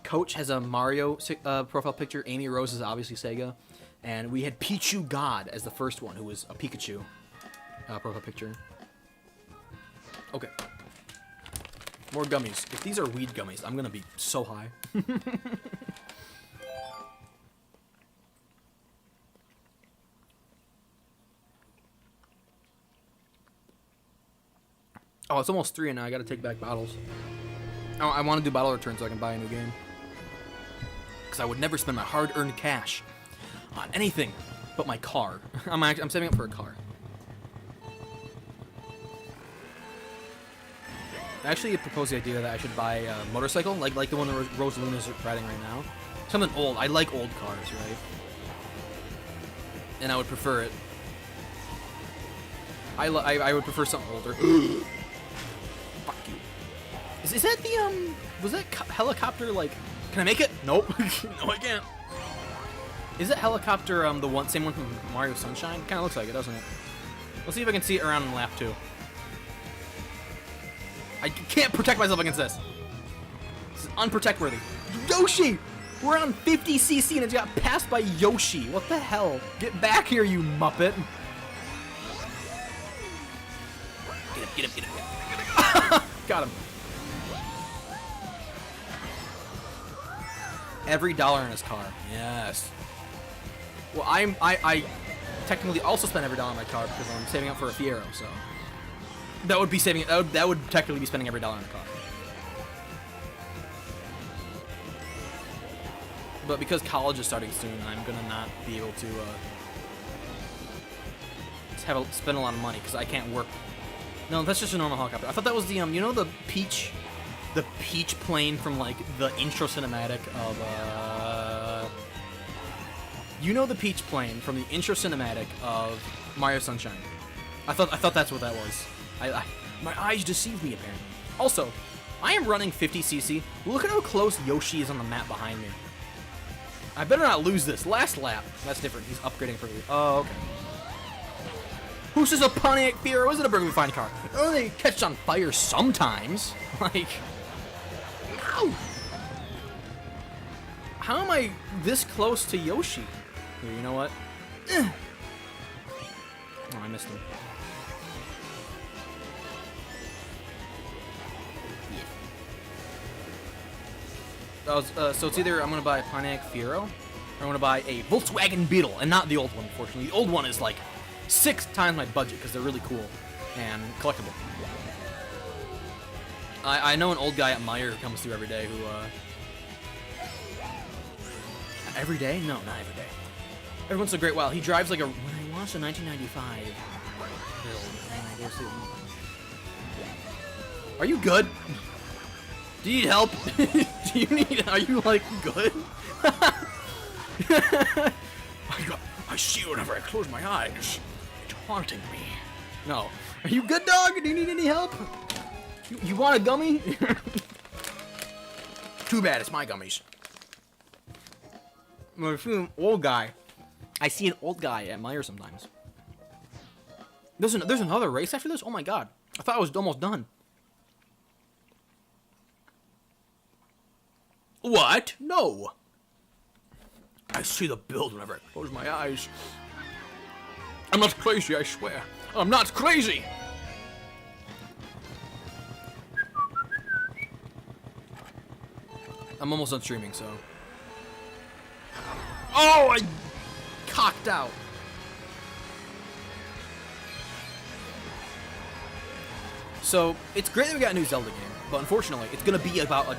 Coach has a Mario profile picture. Amy Rose is obviously Sega, and we had Pichu God as the first one, who was a Pikachu profile picture. Okay. More gummies. If these are weed gummies, I'm gonna be so high. Oh, it's almost 3 and now I gotta take back bottles. Oh, I want to do bottle returns so I can buy a new game. Because I would never spend my hard-earned cash on anything but my car. I'm saving up for a car. I actually proposed the idea that I should buy a motorcycle, like the one that Rosalina's riding right now. Something old. I like old cars, right? And I would prefer it. I would prefer something older. Fuck you. Is that the, was that helicopter, like, can I make it? Nope. No, I can't. Is that helicopter, the same one from Mario Sunshine? Kinda looks like it, doesn't it? Let's see if I can see it around in lap 2. I can't protect myself against this. This is unprotect-worthy. Yoshi! We're on 50cc and it got passed by Yoshi. What the hell? Get back here, you muppet. Get him. Got him. Every dollar in his car. Yes. Well, I technically also spend every dollar in my car because I'm saving up for a Fiero, so that would be saving. That would technically be spending every dollar in the car. But because college is starting soon, I'm gonna not be able to spend a lot of money because I can't work. No, that's just a normal helicopter. I thought that was the you know the peach plane from like the intro cinematic of you know the peach plane from the intro cinematic of Mario Sunshine. I thought that's what that was. My eyes deceived me apparently. Also, I am running 50cc. Look at how close Yoshi is on the map behind me. I better not lose this. Last lap. That's different. He's upgrading for me. Oh, okay. Who's just a Pontiac Fiero? Isn't a perfectly fine car. Oh, they catch on fire sometimes. Like, ow! How am I this close to Yoshi? Here, you know what? Oh, I missed him. So it's either I'm gonna buy a Pontiac Fiero, or I'm gonna buy a Volkswagen Beetle, and not the old one, unfortunately. The old one is like 6 times my budget because they're really cool and collectible. I know an old guy at Meyer who comes through every day who, every day? No, not every day. Every once in a great while. He drives like a, when I watched a 1995 build, and I go see him. Are you good? Do you need help? Do you need, are you like good? I see whenever I close my eyes. It's haunting me. No. Are you good, dog? Do you need any help? You want a gummy? Too bad, it's my gummies. I see an old guy. I see an old guy at Meyer sometimes. There's another race after this? Oh my god. I thought I was almost done. What? No. I see the build whenever I close my eyes. I'm not crazy, I swear. I'm not crazy! I'm almost done streaming, so... Oh, I cocked out. So, it's great that we got a new Zelda game, but unfortunately, it's gonna be about a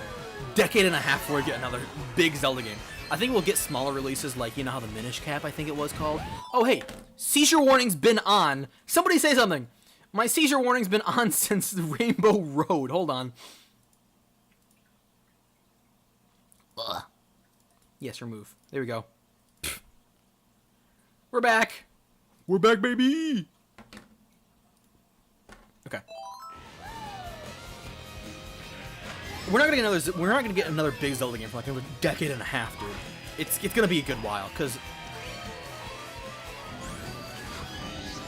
decade and a half before we get another big Zelda game. I think we'll get smaller releases like, you know how the Minish Cap, I think it was called? Oh, hey, seizure warning's been on. Somebody say something. My seizure warning's been on since the Rainbow Road. Hold on. Ugh. Yes, remove. There we go. Pfft. We're back. We're back, baby. Okay. We're not gonna get another big Zelda game for like another decade and a half, dude. It's gonna be a good while, cause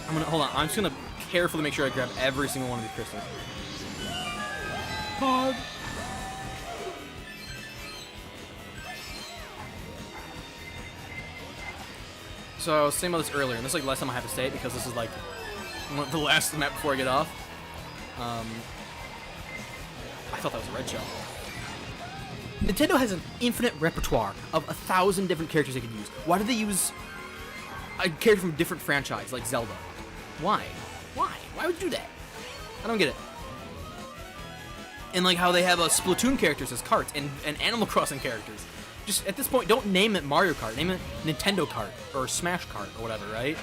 hold on. I'm just gonna carefully make sure I grab every single one of these crystals. Pog. So I was saying about this earlier, and this is like the last time I have to say it because this is like the last map before I get off. I thought that was a red shell. Nintendo has an infinite repertoire of 1,000 different characters they could use. Why do they use a character from a different franchise, like Zelda? Why? Why? Why would you do that? I don't get it. And like how they have Splatoon characters as Kart and Animal Crossing characters. Just, at this point, don't name it Mario Kart. Name it Nintendo Kart or Smash Kart or whatever, right?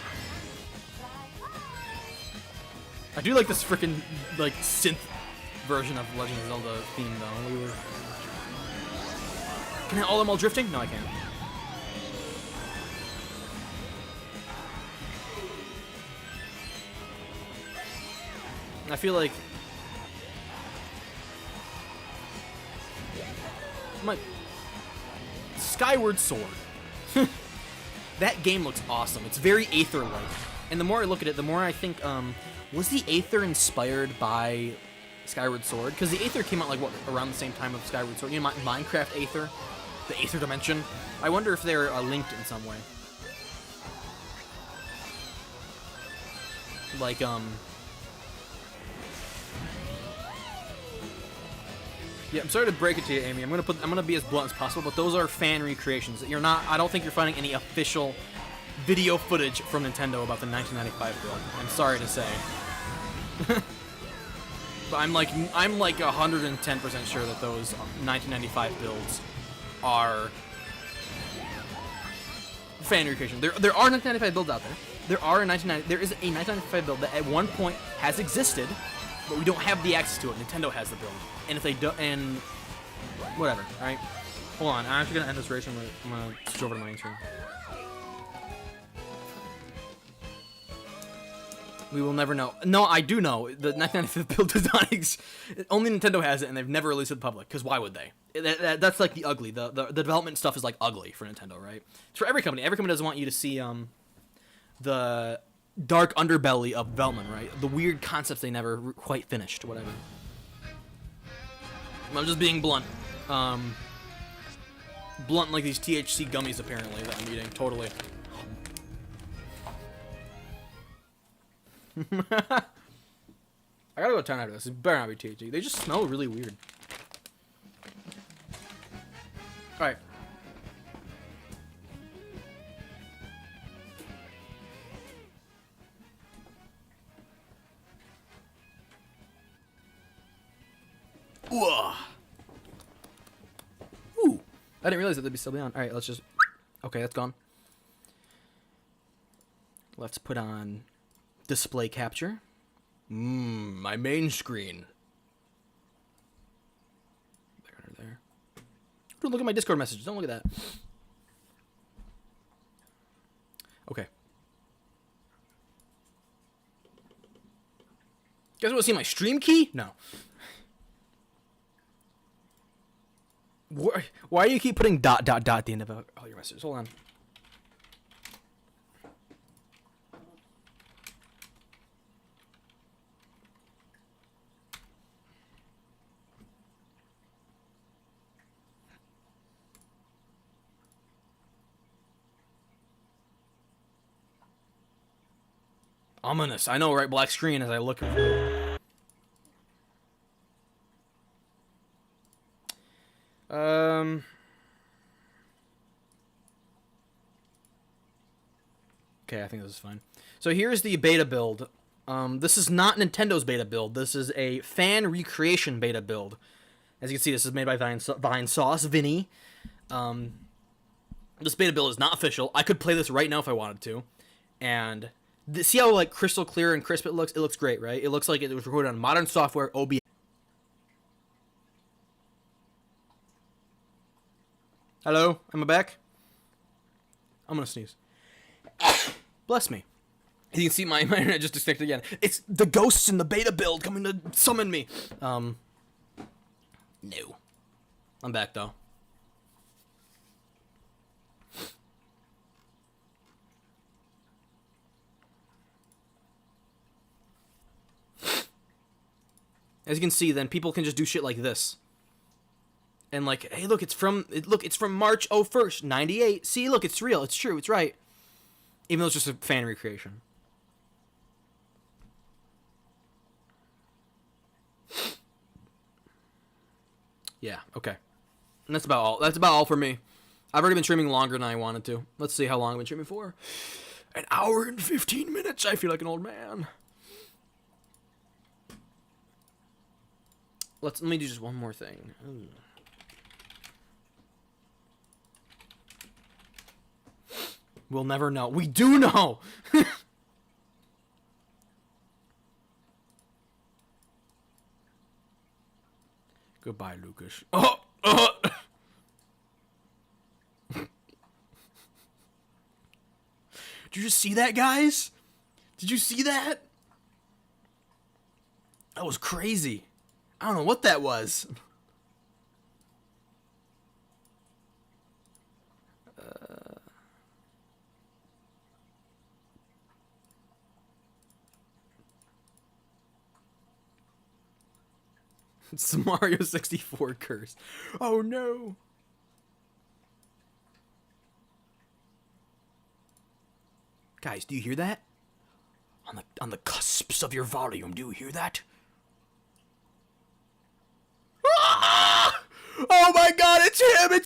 I do like this freaking, like, synth version of Legend of Zelda theme, though. Can I all them while drifting? No, I can't. I feel like my Skyward Sword. That game looks awesome. It's very Aether-like. And the more I look at it, the more I think, was the Aether inspired by Skyward Sword? Because the Aether came out, like, what, around the same time of Skyward Sword? You know, Minecraft Aether? The Aether Dimension? I wonder if they're linked in some way. Like, yeah, I'm sorry to break it to you, Amy. I'm gonna be as blunt as possible, but those are fan recreations. I don't think you're finding any official video footage from Nintendo about the 1995 build. I'm sorry to say. But I'm like 110% sure that those 1995 builds are fan recreation. There are 1995 builds out there. There is a 1995 build that at one point has existed, but we don't have the access to it. Nintendo has the build, and if they do, and whatever, right? Hold on, I'm actually gonna end this race. I'm gonna switch over to my main screen. We will never know. No, I do know. The 1995 build does not exist. Only Nintendo has it, and they've never released it to the public. Because why would they? That's like the ugly. The development stuff is like ugly for Nintendo, right? It's for every company. Every company doesn't want you to see the dark underbelly of development, right? The weird concepts they never quite finished, whatever. I'm just being blunt. Blunt like these THC gummies, apparently, that I'm eating. Totally. I gotta go 10 after this. It better not be THC. They just smell really weird. Alright. Ooh. I didn't realize that they'd be still on. Alright, let's just... Okay, that's gone. Let's put on display capture. My main screen. There. Don't look at my Discord messages. Don't look at that. Okay. You guys want to see my stream key? No. Why do you keep putting ... at the end of all your messages? Hold on. Ominous. I know, right? Black screen as I look at it. Okay, I think this is fine. So here's the beta build. This is not Nintendo's beta build. This is a fan recreation beta build. As you can see, this is made by Vine Sauce, Vinny. This beta build is not official. I could play this right now if I wanted to. And... see how like crystal clear and crisp it looks? It looks great, right? It looks like it was recorded on modern software, OBS. Hello? Am I back? I'm gonna sneeze. Bless me. You can see my internet just disconnected again. It's the ghosts in the beta build coming to summon me. No. I'm back though. As you can see, then people can just do shit like this. And like, hey, look, it's from March 01st, 98. See, look, it's real. It's true. It's right. Even though it's just a fan recreation. Yeah, okay. And that's about all. That's about all for me. I've already been streaming longer than I wanted to. Let's see how long I've been streaming for. An hour and 15 minutes. I feel like an old man. Let me do just one more thing. Ooh. We'll never know. We do know! Goodbye, Lucas. Oh! Did you just see that, guys? Did you see that? That was crazy. I don't know what that was. It's the Mario 64 curse. Oh no. Guys, do you hear that? On the cusps of your volume, do you hear that? Ah! Oh my god, it's him!